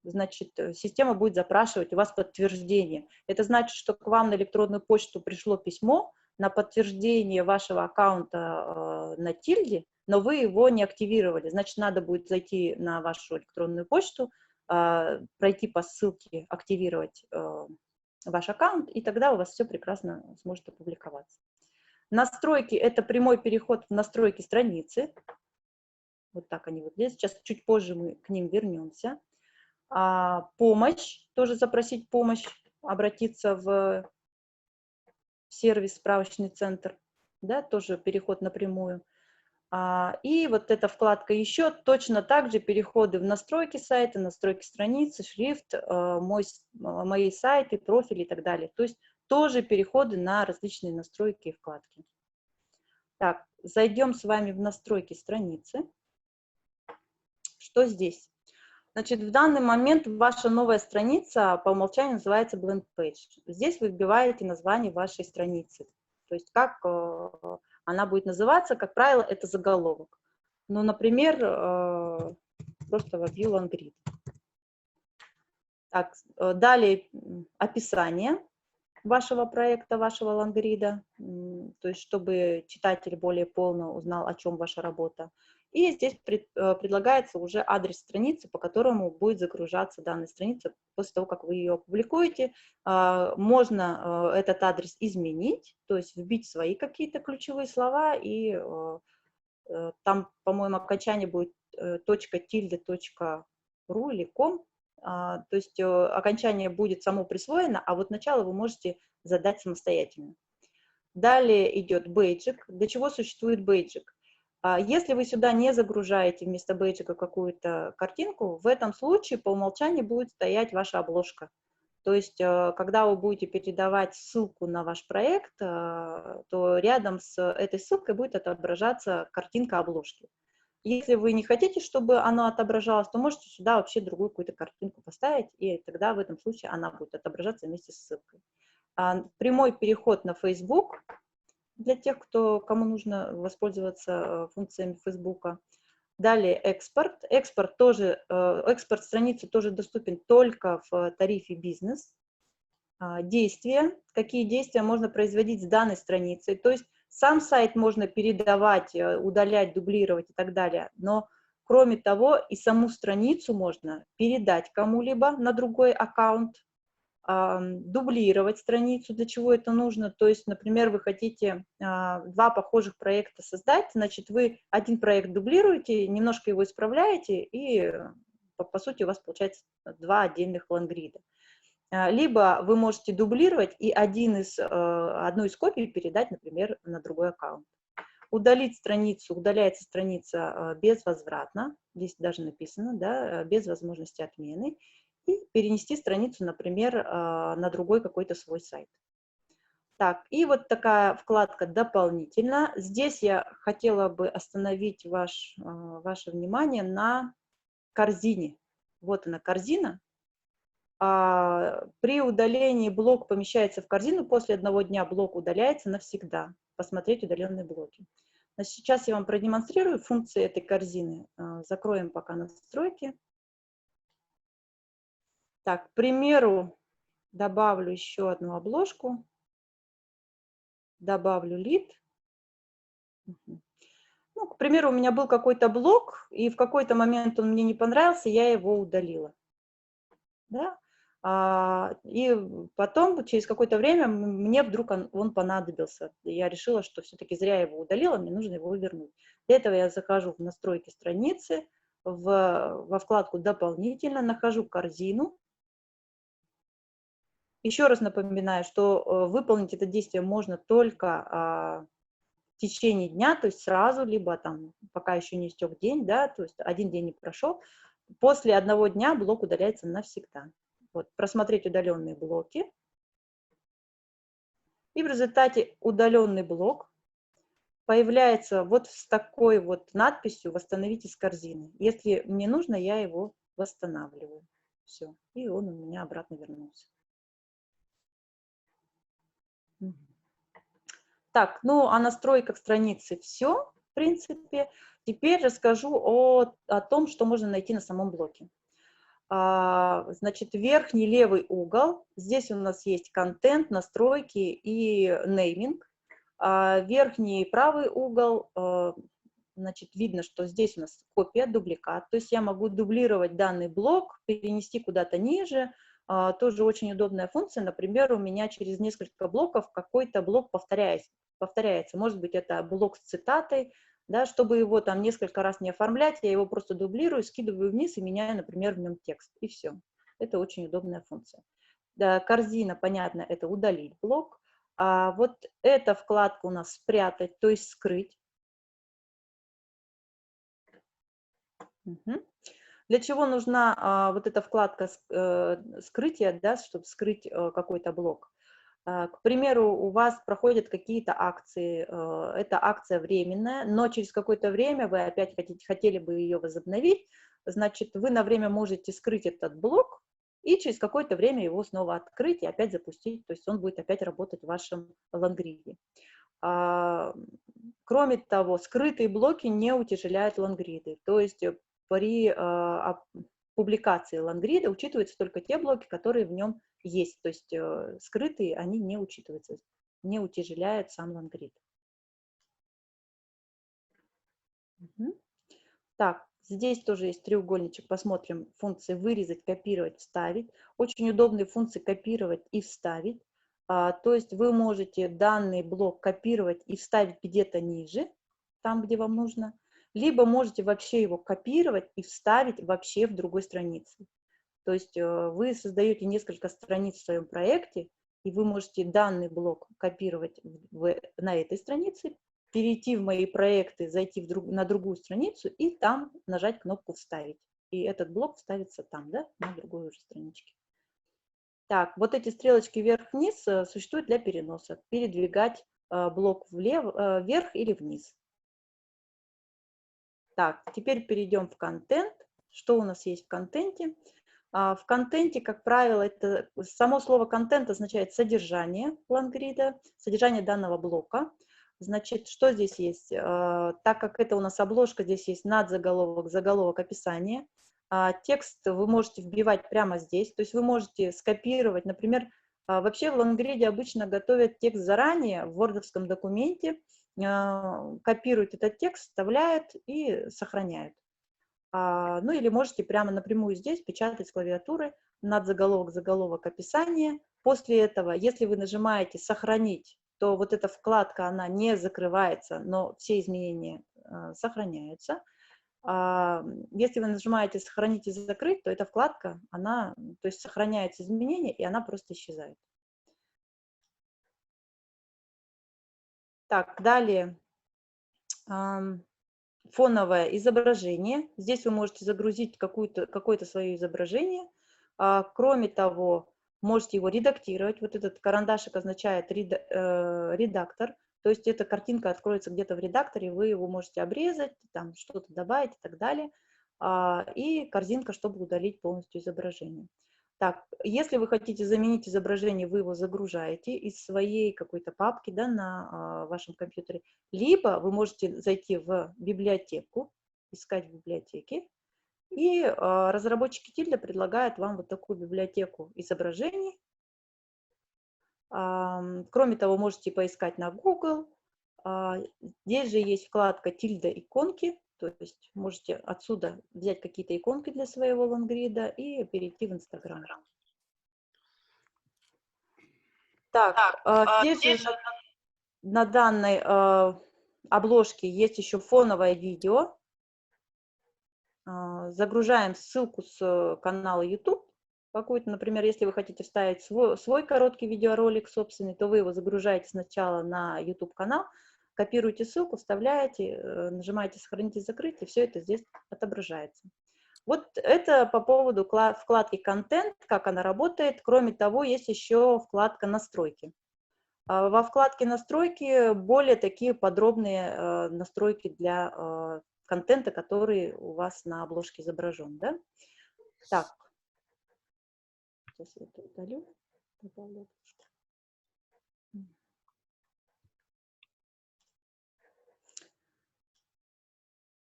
значит, система будет запрашивать у вас подтверждение. Это значит, что к вам на электронную почту пришло письмо на подтверждение вашего аккаунта на Тильде, но вы его не активировали. Значит, надо будет зайти на вашу электронную почту, пройти по ссылке, активировать ваш аккаунт, и тогда у вас все прекрасно сможет опубликоваться. Настройки – это прямой переход в настройки страницы. Вот так они выглядят. Сейчас чуть позже мы к ним вернемся. Помощь, тоже запросить помощь, обратиться в сервис, справочный центр, да, тоже переход напрямую. И вот эта вкладка «Еще», точно так же переходы в настройки сайта, настройки страницы, шрифт, мои сайты, профили и так далее. То есть тоже переходы на различные настройки и вкладки. Так, зайдем с вами в настройки страницы. Что здесь? Значит, в данный момент ваша новая страница по умолчанию называется Blank Page. Здесь вы вбиваете название вашей страницы. То есть как она будет называться, как правило, это заголовок. Ну, например, просто вобью лонгрид. Так, далее описание. вашего проекта, вашего лонгрида, то есть чтобы читатель более полно узнал, о чем ваша работа. И здесь предлагается уже адрес страницы, по которому будет загружаться данная страница после того, как вы ее опубликуете. Можно этот адрес изменить, то есть вбить свои какие-то ключевые слова, и там, по-моему, окончание будет .tilde.ru или .com. То есть окончание будет само присвоено, а вот начало вы можете задать самостоятельно. Далее идет бейджик. Для чего существует бейджик? Если вы сюда не загружаете вместо бейджика какую-то картинку, в этом случае по умолчанию будет стоять ваша обложка. То есть, когда вы будете передавать ссылку на ваш проект, то рядом с этой ссылкой будет отображаться картинка обложки. Если вы не хотите, чтобы оно отображалось, то можете сюда вообще другую какую-то картинку поставить, и тогда в этом случае она будет отображаться вместе с ссылкой. Прямой переход на Facebook для тех, кому нужно воспользоваться функциями Facebook. Далее экспорт. Экспорт страницы тоже доступен только в тарифе бизнес. Действия. Какие действия можно производить с данной страницей? То есть сам сайт можно передавать, удалять, дублировать и так далее. Но кроме того, и саму страницу можно передать кому-либо на другой аккаунт, дублировать страницу, для чего это нужно. То есть, например, вы хотите два похожих проекта создать, значит, вы один проект дублируете, немножко его исправляете, и, по сути, у вас получается два отдельных лонгрида. Либо вы можете дублировать и одну из копий передать, например, на другой аккаунт. Удалить страницу, удаляется страница безвозвратно, здесь даже написано, да, без возможности отмены, и перенести страницу, например, на другой какой-то свой сайт. Так, и вот такая вкладка «Дополнительно». Здесь я хотела бы остановить ваше внимание на корзине. Вот она, корзина. При удалении блок помещается в корзину, после одного дня блок удаляется навсегда. Посмотреть удаленные блоки. Значит, сейчас я вам продемонстрирую функции этой корзины. Закроем пока настройки. Так, к примеру, добавлю еще одну обложку. Добавлю лид. Ну, к примеру, у меня был какой-то блок, и в какой-то момент он мне не понравился, я его удалила. Да? И потом, через какое-то время, мне вдруг он понадобился. Я решила, что все-таки зря его удалила, мне нужно его вернуть. Для этого я захожу в настройки страницы, во вкладку «Дополнительно», нахожу корзину. Еще раз напоминаю, что выполнить это действие можно только в течение дня, то есть сразу, либо там, пока еще не истек день, да, то есть один день не прошел. После одного дня блок удаляется навсегда. Вот, просмотреть удаленные блоки. И в результате удаленный блок появляется вот с такой вот надписью «Восстановить из корзины». Если мне нужно, я его восстанавливаю. Все, и он у меня обратно вернулся. Так, ну о настройках страницы все, в принципе. Теперь расскажу о том, что можно найти на самом блоке. Значит, верхний левый угол, здесь у нас есть контент, настройки и нейминг. Верхний правый угол, значит, видно, что здесь у нас копия, дубликат. То есть я могу дублировать данный блок, перенести куда-то ниже. Тоже очень удобная функция. Например, у меня через несколько блоков какой-то блок повторяется. Может быть, это блок с цитатой. Да, чтобы его там несколько раз не оформлять, я его просто дублирую, скидываю вниз и меняю, например, в нем текст. И все. Это очень удобная функция. Да, корзина, понятно, это удалить блок. Вот эта вкладка у нас спрятать, то есть скрыть. Угу. Для чего нужна вот эта вкладка скрытия, да, чтобы скрыть какой-то блок? К примеру, у вас проходят какие-то акции, эта акция временная, но через какое-то время вы опять хотели бы ее возобновить, значит, вы на время можете скрыть этот блок и через какое-то время его снова открыть и опять запустить, то есть он будет опять работать в вашем лонгриде. Кроме того, скрытые блоки не утяжеляют лонгриды, то есть при публикации лангрида учитываются только те блоки, которые в нем есть. То есть скрытые они не учитываются, не утяжеляет сам лангрид. Так, здесь тоже есть треугольничек. Посмотрим функции вырезать, копировать, вставить. Очень удобные функции копировать и вставить. То есть вы можете данный блок копировать и вставить где-то ниже, там, где вам нужно. Либо можете вообще его копировать и вставить вообще в другой странице. То есть вы создаете несколько страниц в своем проекте, и вы можете данный блок копировать на этой странице, перейти в мои проекты, зайти на другую страницу и там нажать кнопку «Вставить». И этот блок вставится там, да, на другой уже страничке. Так, вот эти стрелочки вверх-вниз существуют для переноса. Передвигать блок вверх или вниз. Так, теперь перейдем в контент. Что у нас есть в контенте? В контенте, как правило, это само слово контент означает содержание лангрида, содержание данного блока. Значит, что здесь есть? Так как это у нас обложка, здесь есть надзаголовок, заголовок, описание. Текст вы можете вбивать прямо здесь, то есть вы можете скопировать, например, вообще в лангриде обычно готовят текст заранее в вордовском документе, копируют этот текст, вставляют и сохраняют. Ну или можете прямо напрямую здесь печатать с клавиатуры надзаголовок, заголовок, описание. После этого, если вы нажимаете «Сохранить», то вот эта вкладка, она не закрывается, но все изменения сохраняются. Если вы нажимаете «Сохранить» и «Закрыть», то эта вкладка, она, то есть сохраняются изменения, и она просто исчезает. Так, далее. Фоновое изображение. Здесь вы можете загрузить какое-то свое изображение. Кроме того, можете его редактировать. Вот этот карандашик означает редактор. То есть эта картинка откроется где-то в редакторе, вы его можете обрезать, там что-то добавить и так далее. И корзинка, чтобы удалить полностью изображение. Так, если вы хотите заменить изображение, вы его загружаете из своей какой-то папки, да, на вашем компьютере. Либо вы можете зайти в библиотеку, искать в библиотеке, и разработчики Тильда предлагают вам вот такую библиотеку изображений. Кроме того, можете поискать на Google. Здесь же есть вкладка Тильда иконки, то есть можете отсюда взять какие-то иконки для своего лонгрида и перейти в Инстаграм. Так, здесь же на данной обложке есть еще фоновое видео. Загружаем ссылку с канала YouTube какой-то, например, если вы хотите вставить свой короткий видеоролик собственный, то вы его загружаете сначала на YouTube канал, копируете ссылку, вставляете, нажимаете «Сохранить и закрыть», и все это здесь отображается. Вот это по поводу вкладки «Контент», как она работает. Кроме того, есть еще вкладка «Настройки». Во вкладке «Настройки» более такие подробные настройки для контента, который у вас на обложке изображен. Да? Так, сейчас я это удалю.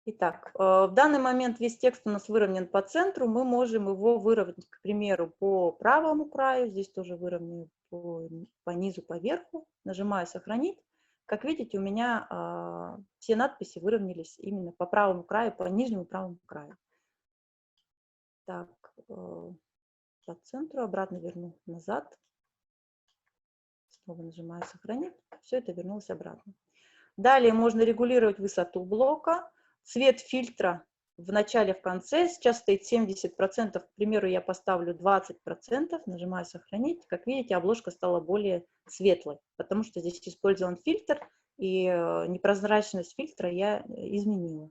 Итак, в данный момент весь текст у нас выровнен по центру. Мы можем его выровнять, к примеру, по правому краю. Здесь тоже выровняю по низу, по верху. Нажимаю «Сохранить». Как видите, у меня все надписи выровнялись именно по правому краю, по нижнему правому краю. Так, по центру, обратно верну назад. Снова нажимаю «Сохранить». Все это вернулось обратно. Далее можно регулировать высоту блока, цвет фильтра в начале, в конце. Сейчас стоит 70%, к примеру, я поставлю 20%, нажимаю «Сохранить». Как видите, обложка стала более светлой, потому что здесь использован фильтр, и непрозрачность фильтра я изменила.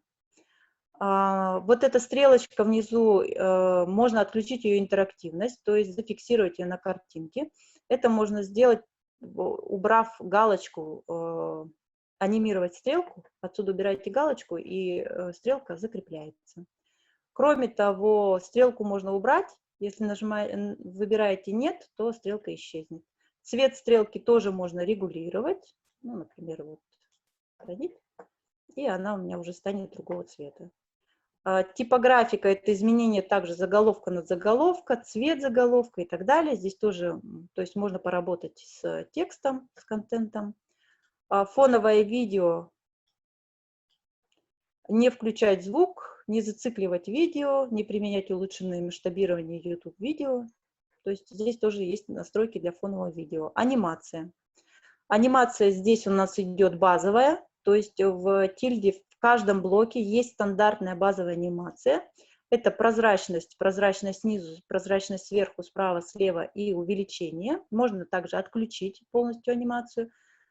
Вот эта стрелочка внизу, можно отключить ее интерактивность, то есть зафиксировать ее на картинке. Это можно сделать, убрав галочку, анимировать стрелку. Отсюда убираете галочку, и стрелка закрепляется. Кроме того, стрелку можно убрать. Если выбираете «Нет», то стрелка исчезнет. Цвет стрелки тоже можно регулировать. Ну, например, вот «Сохранить», и она у меня уже станет другого цвета. Типографика – это изменение также заголовка над заголовка, цвет заголовка и так далее. Здесь тоже, то есть можно поработать с текстом, с контентом. Фоновое видео – не включать звук, не зацикливать видео, не применять улучшенное масштабирование YouTube видео. То есть здесь тоже есть настройки для фонового видео. Анимация. Анимация здесь у нас идет базовая, то есть в тильде в каждом блоке есть стандартная базовая анимация. Это прозрачность, прозрачность снизу, прозрачность сверху, справа, слева и увеличение. Можно также отключить полностью анимацию.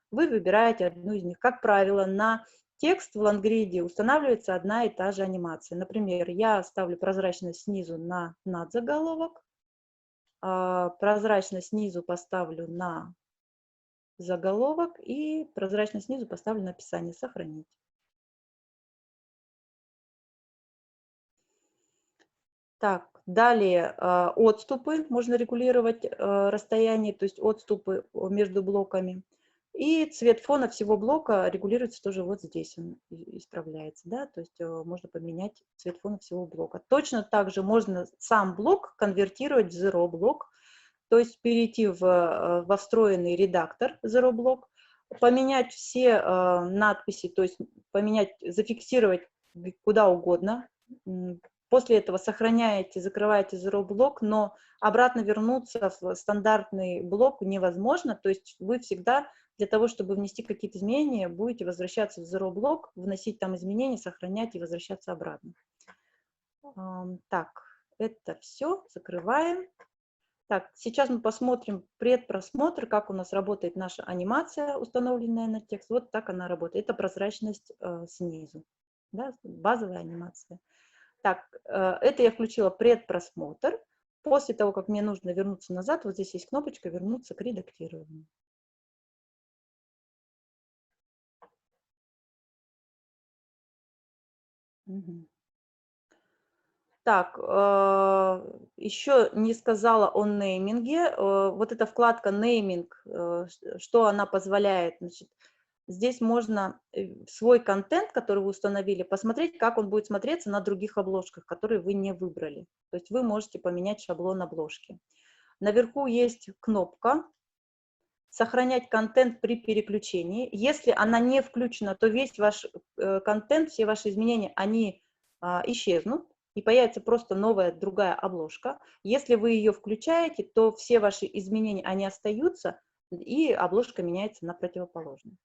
Вы выбираете одну из них. Как правило, на текст в лонгриде устанавливается одна и та же анимация. Например, я ставлю прозрачность снизу на надзаголовок, прозрачность снизу поставлю на заголовок и прозрачность снизу поставлю на описание. Сохранить. Так, далее отступы. Можно регулировать расстояние, то есть отступы между блоками. И цвет фона всего блока регулируется тоже вот здесь, он исправляется, да, то есть можно поменять цвет фона всего блока. Точно так же можно сам блок конвертировать в Zero блок, то есть перейти во встроенный редактор Zero блок, поменять все надписи, то есть поменять, зафиксировать куда угодно. После этого сохраняете, закрываете Zero блок, но обратно вернуться в стандартный блок невозможно, то есть вы всегда для того, чтобы внести какие-то изменения, будете возвращаться в Zero блок, вносить там изменения, сохранять и возвращаться обратно. Так, это все, закрываем. Так, сейчас мы посмотрим предпросмотр, как у нас работает наша анимация, установленная на текст. Вот так она работает. Это прозрачность снизу, да, базовая анимация. Так, это я включила предпросмотр. После того, как мне нужно вернуться назад, вот здесь есть кнопочка «Вернуться к редактированию». Угу. Так, еще не сказала о нейминге. Вот эта вкладка «Нейминг», что она позволяет? Значит, здесь можно свой контент, который вы установили, посмотреть, как он будет смотреться на других обложках, которые вы не выбрали. То есть вы можете поменять шаблон обложки. Наверху есть кнопка «Сохранять контент при переключении». Если она не включена, то весь ваш контент, все ваши изменения, они исчезнут, и появится просто новая, другая обложка. Если вы ее включаете, то все ваши изменения, они остаются, и обложка меняется на противоположную.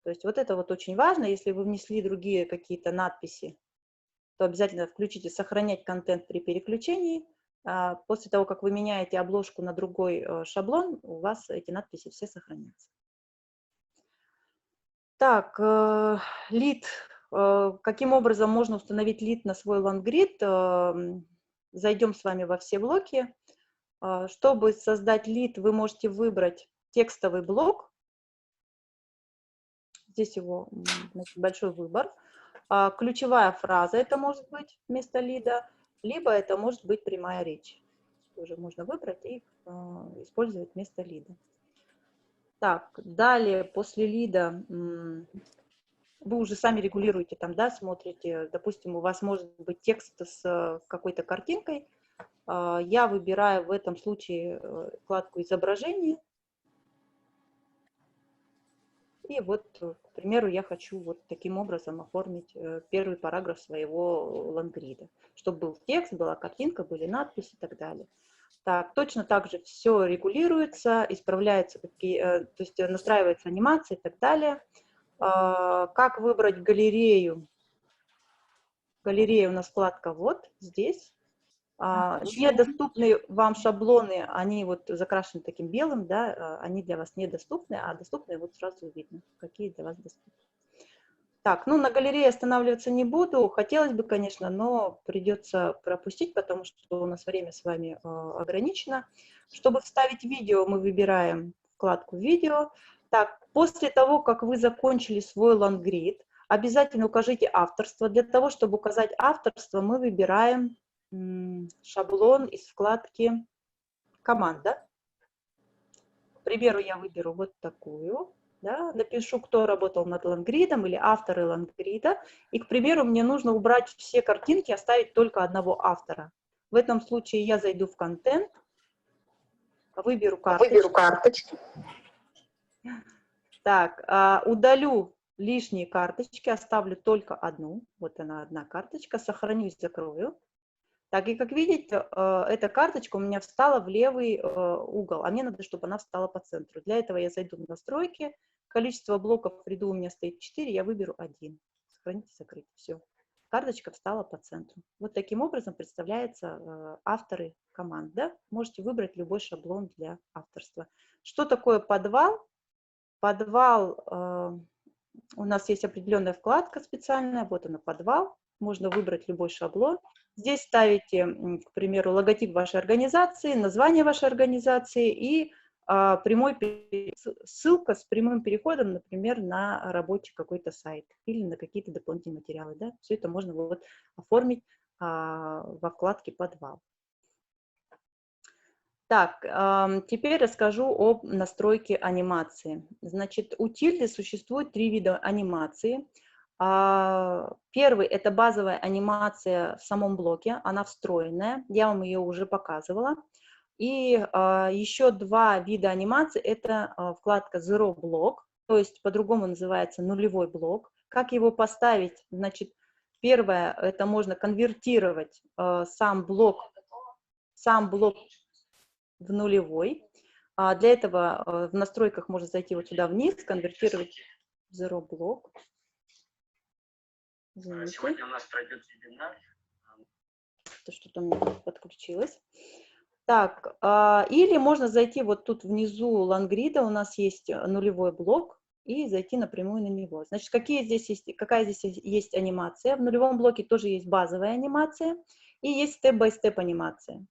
То есть вот это вот очень важно. Если вы внесли другие какие-то надписи, то обязательно включите «Сохранять контент при переключении». После того, как вы меняете обложку на другой шаблон, у вас эти надписи все сохранятся. Так, лид. Каким образом можно установить лид на свой лонгрид? Зайдем с вами во все блоки. Чтобы создать лид, вы можете выбрать текстовый блок. Здесь его большой выбор. Ключевая фраза это может быть вместо лида, либо это может быть прямая речь. Тоже можно выбрать и использовать вместо лида. Так, далее после лида вы уже сами регулируете там, да, смотрите, допустим, у вас может быть текст с какой-то картинкой. Я выбираю в этом случае вкладку «Изображение». И вот, к примеру, я хочу вот таким образом оформить первый параграф своего лонгрида, чтобы был текст, была картинка, были надписи и так далее. Так, точно так же все регулируется, исправляется, то есть настраивается анимация и так далее. Как выбрать галерею? Галерея у нас вкладка вот здесь. Недоступные вам шаблоны, они вот закрашены таким белым, да, они для вас недоступны, а доступные вот сразу видно, какие для вас доступны. Так, ну на галерее останавливаться не буду, хотелось бы, конечно, но придется пропустить, потому что у нас время с вами ограничено. Чтобы вставить видео, мы выбираем вкладку «Видео». Так, после того, как вы закончили свой лонгрид, обязательно укажите авторство. Для того, чтобы указать авторство, мы выбираем шаблон из вкладки «Команда». К примеру, я выберу вот такую. Да, напишу, кто работал над лангридом или авторы лангрида. И, к примеру, мне нужно убрать все картинки, оставить только одного автора. В этом случае я зайду в контент, выберу Выберу карточки. карточки. Так, удалю лишние карточки, оставлю только одну. Вот она, одна карточка. Сохранюсь, закрою. Так, и как видите, эта карточка у меня встала в левый угол, а мне надо, чтобы она встала по центру. Для этого я зайду в настройки. Количество блоков в ряду у меня стоит 4, я выберу 1. Сохранить, закрыть. Все. Карточка встала по центру. Вот таким образом представляются авторы команд. Да? Можете выбрать любой шаблон для авторства. Что такое подвал? Подвал, у нас есть определенная вкладка специальная, вот она, подвал. Можно выбрать любой шаблон. Здесь ставите, к примеру, логотип вашей организации, название вашей организации и ссылка с прямым переходом, например, на рабочий какой-то сайт или на какие-то дополнительные материалы. Да? Все это можно вот оформить во вкладке «Подвал». Так, теперь расскажу об настройке анимации. Значит, у Тильды существует 3 вида анимации. Первый – это базовая анимация в самом блоке, она встроенная, я вам ее уже показывала. И еще 2 вида анимации – это вкладка Zero Block, то есть по-другому называется нулевой блок. Как его поставить? Значит, первое – это можно конвертировать сам блок в нулевой. Для этого в настройках можно зайти вот сюда вниз, конвертировать в Zero Block. Извините. Сегодня у нас пройдет вебинар. Что-то у меня подключилось. Так, или можно зайти вот тут внизу лангрида, у нас есть нулевой блок, и зайти напрямую на него. Значит, какая здесь есть анимация? В нулевом блоке тоже есть базовая анимация и есть степ-бай-степ анимация.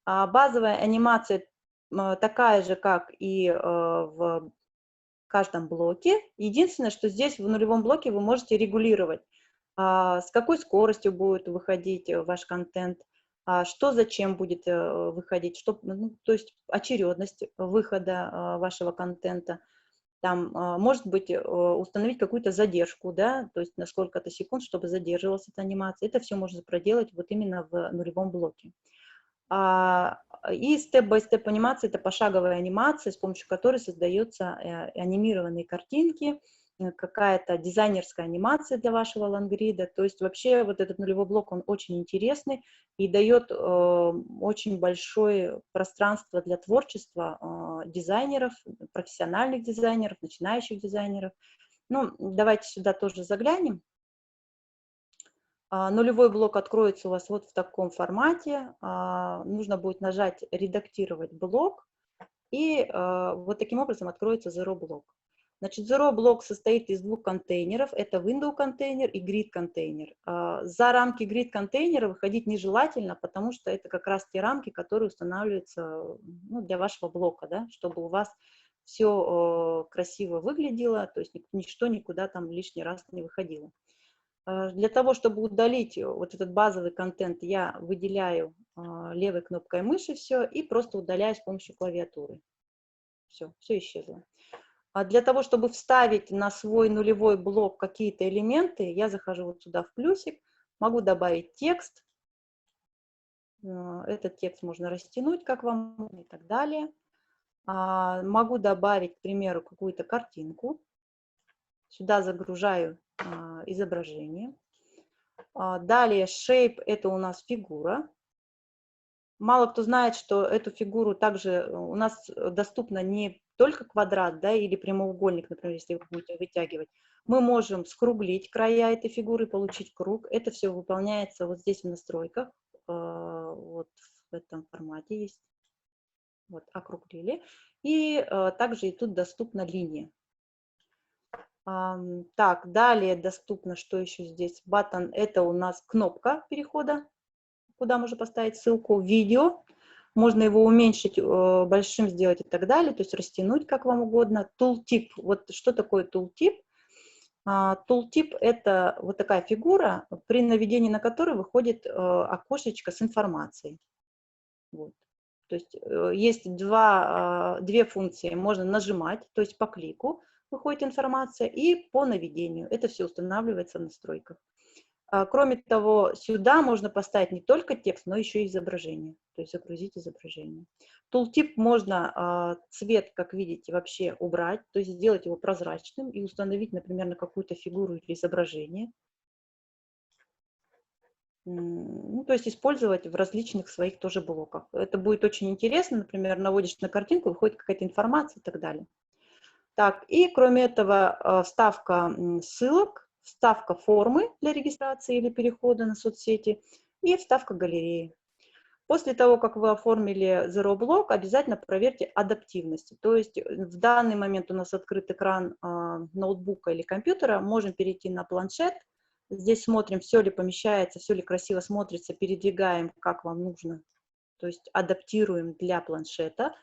Базовая анимация такая же, как и в каждом блоке. Единственное, что здесь в нулевом блоке вы можете регулировать, с какой скоростью будет выходить ваш контент, что зачем будет выходить, то есть очередность выхода вашего контента. Там, может быть, установить какую-то задержку, да, то есть на сколько-то секунд, чтобы задерживалась эта анимация. Это все можно проделать вот именно в нулевом блоке. И степ-бай-степ анимация – это пошаговая анимация, с помощью которой создаются анимированные картинки, какая-то дизайнерская анимация для вашего лангрида. То есть вообще вот этот нулевой блок, он очень интересный и дает очень большое пространство для творчества дизайнеров, профессиональных дизайнеров, начинающих дизайнеров. Ну, давайте сюда тоже заглянем. Нулевой блок откроется у вас вот в таком формате. Нужно будет нажать «Редактировать блок», и вот таким образом откроется Zero блок. Значит, Zero блок состоит из 2 контейнеров. Это Window контейнер и Grid контейнер. За рамки Grid контейнера выходить нежелательно, потому что это как раз те рамки, которые устанавливаются для вашего блока, да, чтобы у вас все красиво выглядело, то есть ничто никуда там лишний раз не выходило. Для того, чтобы удалить вот этот базовый контент, я выделяю левой кнопкой мыши все и просто удаляю с помощью клавиатуры. Все исчезло. А для того, чтобы вставить на свой нулевой блок какие-то элементы, я захожу вот сюда в плюсик, могу добавить текст. Этот текст можно растянуть, как вам, и так далее. Могу добавить, к примеру, какую-то картинку. Сюда загружаю изображение. Далее shape – это у нас фигура. Мало кто знает, что эту фигуру также у нас доступно не только квадрат, да, или прямоугольник, например, если вы будете вытягивать. Мы можем скруглить края этой фигуры, получить круг. Это все выполняется вот здесь в настройках. Вот в этом формате есть. Вот, округлили. И также и тут доступна линия. Так, далее доступно, что еще здесь? Button – это у нас кнопка перехода, куда можно поставить ссылку. Видео. Можно его уменьшить, большим сделать и так далее, то есть растянуть, как вам угодно. Tooltip. Вот что такое tooltip? Tooltip – это вот такая фигура, при наведении на которой выходит окошечко с информацией. Вот. То есть есть две функции. Можно нажимать, то есть по клику выходит информация, и по наведению. Это все устанавливается в настройках. Кроме того, сюда можно поставить не только текст, но еще и изображение, то есть загрузить изображение. Тултип можно цвет, как видите, вообще убрать, то есть сделать его прозрачным и установить, например, на какую-то фигуру или изображение. Ну, то есть использовать в различных своих тоже блоках. Это будет очень интересно, например, наводишь на картинку, выходит какая-то информация и так далее. Так, и кроме этого вставка ссылок, вставка формы для регистрации или перехода на соцсети и вставка галереи. После того, как вы оформили Zero Block, обязательно проверьте адаптивность. То есть в данный момент у нас открыт экран ноутбука или компьютера, можем перейти на планшет. Здесь смотрим, все ли помещается, все ли красиво смотрится, передвигаем, как вам нужно. То есть адаптируем для планшета.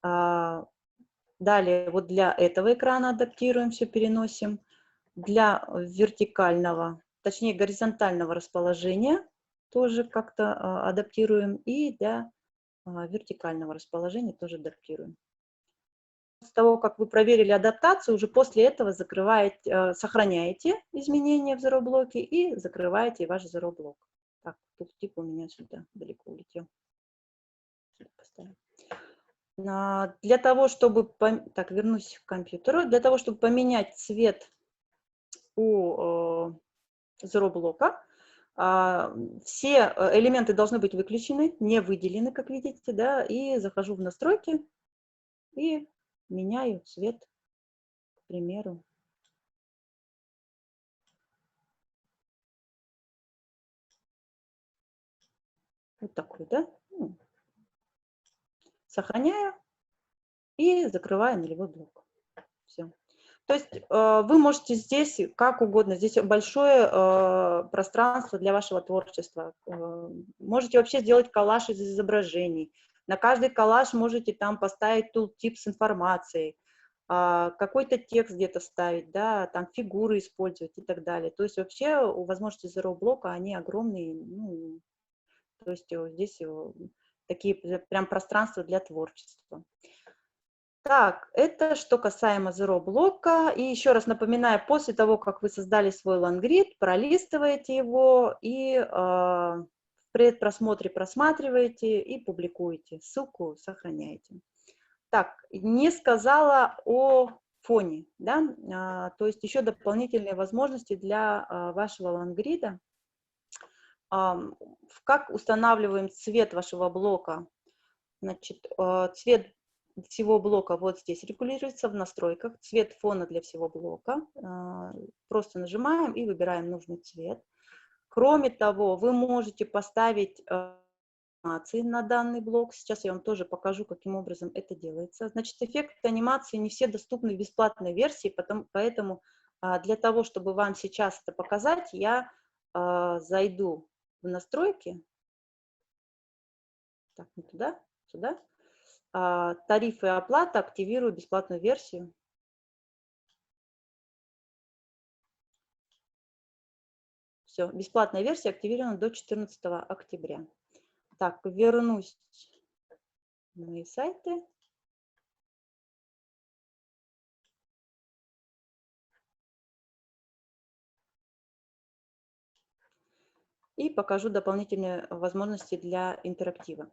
Далее вот для этого экрана адаптируем, все переносим. Для вертикального, точнее горизонтального расположения тоже как-то адаптируем. И для вертикального расположения тоже адаптируем. После того, как вы проверили адаптацию, уже после этого закрываете, сохраняете изменения в Zero блоке и закрываете ваш Zero блок. Так, тут тип у меня сюда далеко улетел. Поставим. Для того, чтобы... Так, вернусь к компьютеру. Для того, чтобы поменять цвет у Zero блока, все элементы должны быть выключены, не выделены, как видите, да, и захожу в настройки и меняю цвет, к примеру. Вот такой, да? Сохраняю и закрываю нулевой блок. Все. То есть вы можете здесь как угодно, здесь большое пространство для вашего творчества. Можете вообще сделать коллаж из изображений. На каждый коллаж можете там поставить тултип с информацией, какой-то текст где-то ставить, да, там фигуры использовать и так далее. То есть вообще возможности Zero блока, они огромные. Ну, то есть здесь такие прям пространства для творчества. Так, это что касаемо Zero блока. И еще раз напоминаю, после того, как вы создали свой лангрид, пролистываете его и в предпросмотре просматриваете и публикуете. Ссылку сохраняете. Так, не сказала о фоне, да, то есть еще дополнительные возможности для вашего лангрида. Как устанавливаем цвет вашего блока? Значит, цвет всего блока вот здесь регулируется в настройках. Цвет фона для всего блока. Просто нажимаем и выбираем нужный цвет. Кроме того, вы можете поставить анимации на данный блок. Сейчас я вам тоже покажу, каким образом это делается. Значит, эффекты анимации не все доступны в бесплатной версии, поэтому для того, чтобы вам сейчас это показать, я зайду в настройки. Так, не туда, сюда. Тарифы и оплата, активирую бесплатную версию. Все, бесплатная версия активирована до 14 октября. Так, вернусь на мои сайты. И покажу дополнительные возможности для интерактива.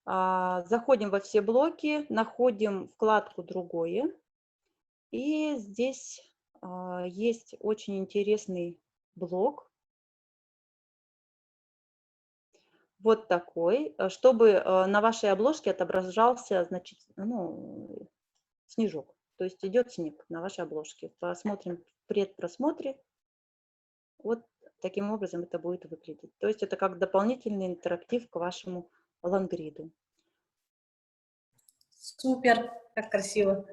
Заходим во все блоки, находим вкладку «Другое». И здесь есть очень интересный блок. Вот такой, чтобы на вашей обложке отображался, значит, ну, снежок. То есть идет снег на вашей обложке. Посмотрим в предпросмотре. Вот таким образом это будет выглядеть. То есть это как дополнительный интерактив к вашему лангриду. Супер, как красиво.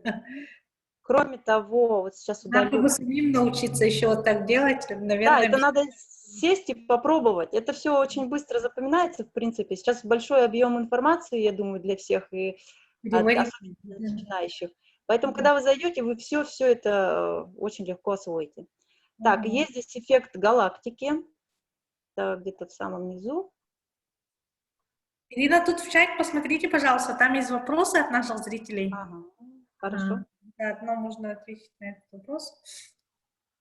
Кроме того, вот сейчас Надо удалю. бы самим научиться еще вот так делать, Да, наверное. это надо сесть и попробовать. Это все очень быстро запоминается, в принципе. Сейчас большой объем информации, я думаю, для всех, и особенно для начинающих. Поэтому, когда вы зайдете, вы все это очень легко освоите. Так, есть здесь эффект галактики, где-то в самом низу. Ирина, тут в чат посмотрите, пожалуйста, там есть вопросы от наших зрителей. Ага, хорошо. заодно можно ответить на этот вопрос.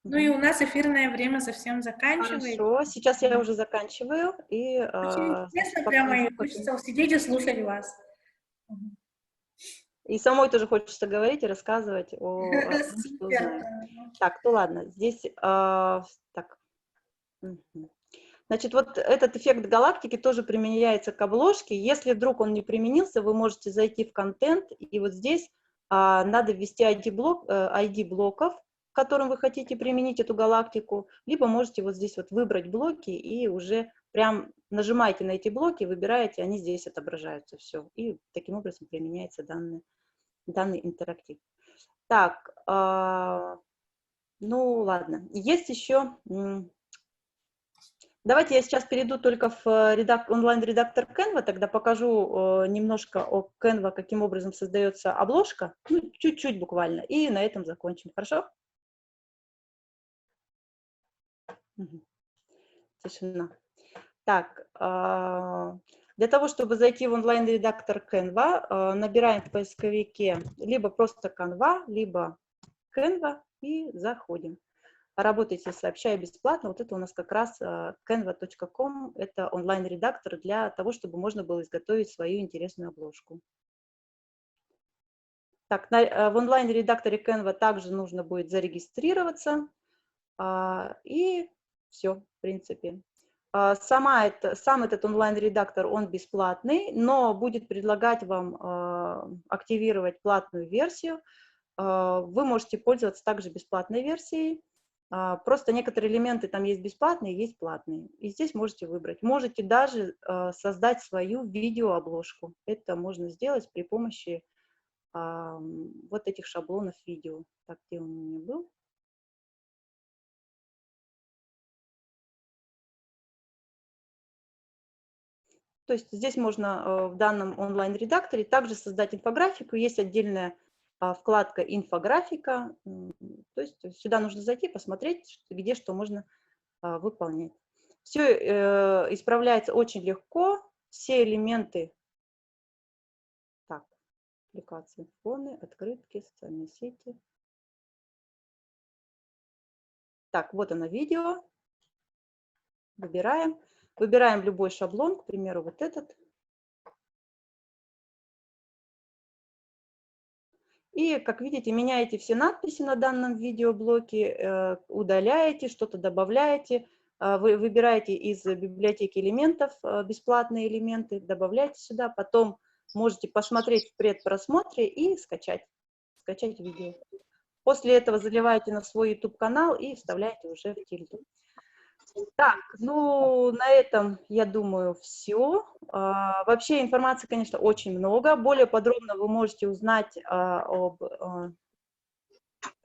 Ну и у нас эфирное время совсем заканчивается. Хорошо, сейчас я уже заканчиваю. И, Очень значит, интересно прямо, покажу, и хочется сидеть и слушать вас. И самой тоже хочется говорить и рассказывать о том, что Супер. знаю. Так, ну ладно, здесь так. Мгм. Значит, вот этот эффект галактики тоже применяется к обложке. Если вдруг он не применился, вы можете зайти в контент, и вот здесь надо ввести ID блоков, в котором вы хотите применить эту галактику, либо можете вот здесь вот выбрать блоки и уже прям нажимаете на эти блоки, выбираете, они здесь отображаются, все. И таким образом применяется данный интерактив. Так, ну ладно. Есть еще... Давайте я сейчас перейду только в онлайн-редактор Canva, тогда покажу немножко о Canva, каким образом создается обложка, ну, чуть-чуть буквально, и на этом закончим. Хорошо? Угу. Тишина. Так, для того, чтобы зайти в онлайн-редактор Canva, набираем в поисковике либо просто Canva, либо Canva и заходим. Работайте, сообщаю бесплатно. Вот это у нас как раз canva.com. Это онлайн-редактор для того, чтобы можно было изготовить свою интересную обложку. Так, в онлайн-редакторе Canva также нужно будет зарегистрироваться. И все, в принципе. Сам этот онлайн-редактор, он бесплатный, но будет предлагать вам активировать платную версию. Вы можете пользоваться также бесплатной версией. Просто некоторые элементы там есть бесплатные, есть платные. И здесь можете выбрать. Можете даже создать свою видеообложку. Это можно сделать при помощи вот этих шаблонов видео. Так, где он у меня был? То есть здесь можно в данном онлайн-редакторе также создать инфографику. Есть отдельная вкладка «Инфографика». То есть сюда нужно зайти, посмотреть, где что можно выполнять. Все исправляется очень легко. Все элементы. Так, аппликации, фоны, открытки, социальные сети. Так, вот оно видео. Выбираем. Выбираем любой шаблон, к примеру, вот этот. И, как видите, меняете все надписи на данном видеоблоке, удаляете, что-то добавляете, вы выбираете из библиотеки элементов бесплатные элементы, добавляете сюда, потом можете посмотреть в предпросмотре и скачать видео. После этого заливаете на свой YouTube-канал и вставляете уже в тильду. Так, ну, на этом, я думаю, все. Вообще информации, конечно, очень много. Более подробно вы можете узнать о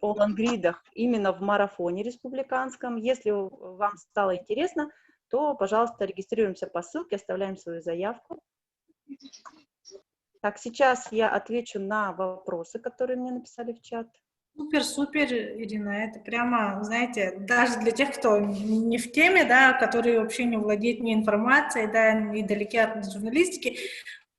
лонгридах именно в марафоне республиканском. Если вам стало интересно, то, пожалуйста, регистрируемся по ссылке, оставляем свою заявку. Так, сейчас я отвечу на вопросы, которые мне написали в чат. Супер, супер, Ирина, это прямо, знаете, даже для тех, кто не в теме, да, которые вообще не владеют ни информацией, да, не далеки от журналистики,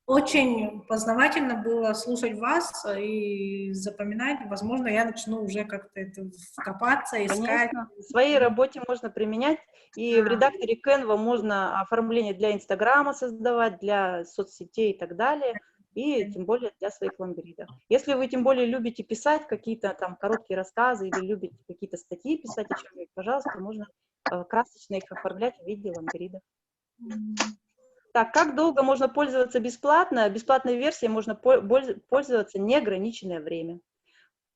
очень познавательно было слушать вас и запоминать. Возможно, я начну уже как-то это копаться, искать. Конечно, в своей работе можно применять, и в редакторе Canva можно оформление для Инстаграма создавать, для соцсетей и так далее, и тем более для своих лонгридов. Если вы тем более любите писать какие-то там короткие рассказы или любите какие-то статьи писать о чем-нибудь, пожалуйста, можно красочно их оформлять в виде лонгридов. Так, как долго можно пользоваться бесплатно? Бесплатной версией можно пользоваться неограниченное время.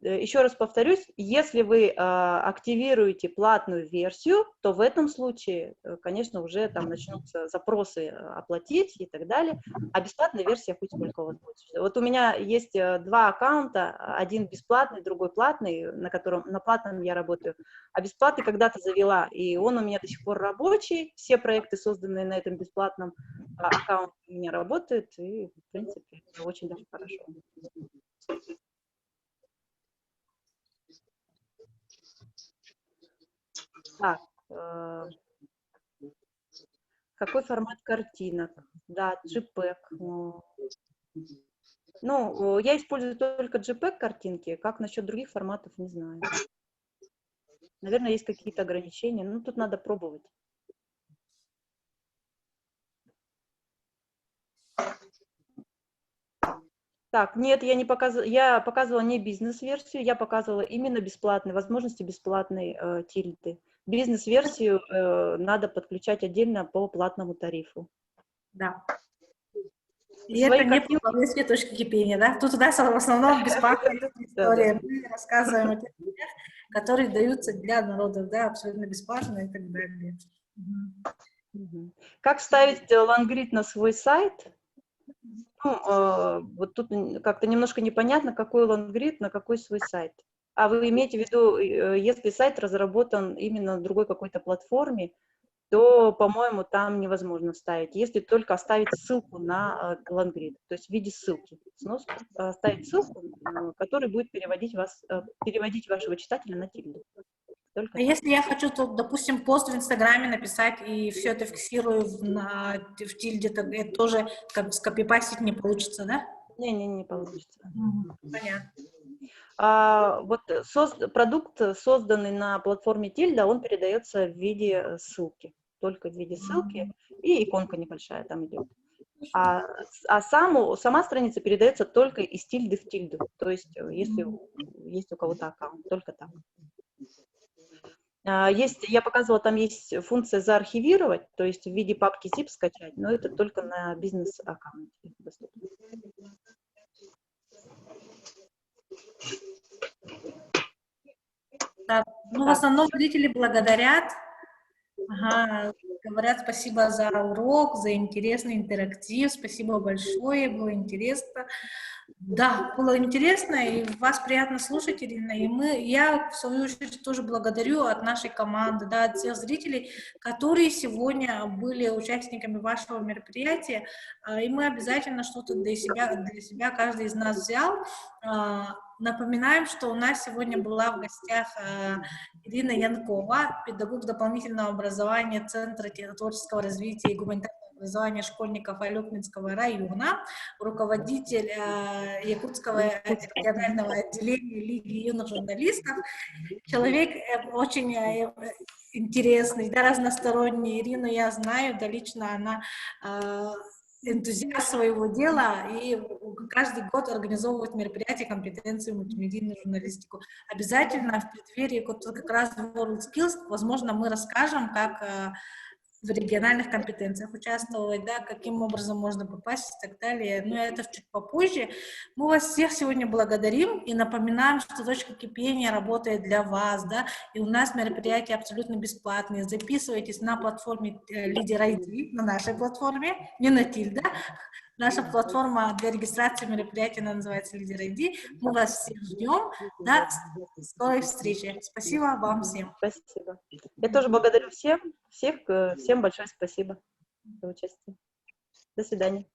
Еще раз повторюсь, если вы активируете платную версию, то в этом случае, конечно, уже там начнутся запросы оплатить и так далее, а бесплатная версия хоть сколько у вас будет. Вот у меня есть два аккаунта, один бесплатный, другой платный, на платном я работаю, а бесплатный когда-то завела, и он у меня до сих пор рабочий, все проекты, созданные на этом бесплатном аккаунте, у меня работают, и, в принципе, это очень даже хорошо. Так, какой формат картинок? Да, JPEG. Ну, я использую только JPEG-картинки, как насчет других форматов, не знаю. Наверное, есть какие-то ограничения, но тут надо пробовать. Так, нет, я не показывала, я показывала не бизнес-версию, я показывала именно бесплатные возможности бесплатной тильды. Бизнес-версию надо подключать отдельно по платному тарифу. Да. И Свои это не по картинки. повестке точки кипения, да? Тут у нас в основном бесплатная история. Мы рассказываем о тех вещах, которые даются для народов, да, абсолютно бесплатно и так далее. Как вставить лонгрид на свой сайт? Ну, вот тут как-то немножко непонятно, какой лонгрид на какой свой сайт. А вы имеете в виду, если сайт разработан именно на другой какой-то платформе, то, по-моему, там невозможно вставить, если только оставить ссылку на лонгрид, то есть в виде ссылки, сноску, оставить ссылку, который будет переводить вашего читателя на тильду. А если я хочу, то, допустим, пост в Инстаграме написать и все это фиксирую в тильде, то это тоже как скопипастить не получится, да? Не получится. Понятно. Вот продукт, созданный на платформе Тильда, он передается в виде ссылки, только в виде ссылки, и иконка небольшая там идет. Сама страница передается только из тильды в тильду, то есть если есть у кого-то аккаунт, только так. Я показывала, там есть функция заархивировать, то есть в виде папки zip скачать, но это только на бизнес-аккаунте доступно. Так, ну, в основном зрители благодарят, говорят спасибо за урок, за интересный интерактив, спасибо большое, было интересно. Да, было интересно, и вас приятно слушать, Ирина, и я, в свою очередь, тоже благодарю от нашей команды, да, от всех зрителей, которые сегодня были участниками вашего мероприятия, и мы обязательно что-то для себя каждый из нас взял. Напоминаем, что у нас сегодня была в гостях Ирина Янкова, педагог дополнительного образования Центра творческого развития и гуманитарного образования школьников Алёкминского района, руководитель Якутского регионального отделения Лиги юных журналистов, человек очень интересный, да, разносторонний. Ирину я знаю, да, лично она энтузиаст своего дела и каждый год организовывает мероприятия компетенции мультимедийную журналистику. Обязательно в преддверии как раз WorldSkills, возможно, мы расскажем, как в региональных компетенциях участвовать, да, каким образом можно попасть и так далее. Но это чуть попозже. Мы вас всех сегодня благодарим и напоминаем, что точка кипения работает для вас, да, и у нас мероприятия абсолютно бесплатные. Записывайтесь на платформе Лидер ID, на нашей платформе, не на Тильда. Наша платформа для регистрации мероприятий, она называется Лидер ID. Мы вас всех ждем. До скорой встречи. Спасибо вам всем. Спасибо. Я тоже благодарю всем большое спасибо за участие. До свидания.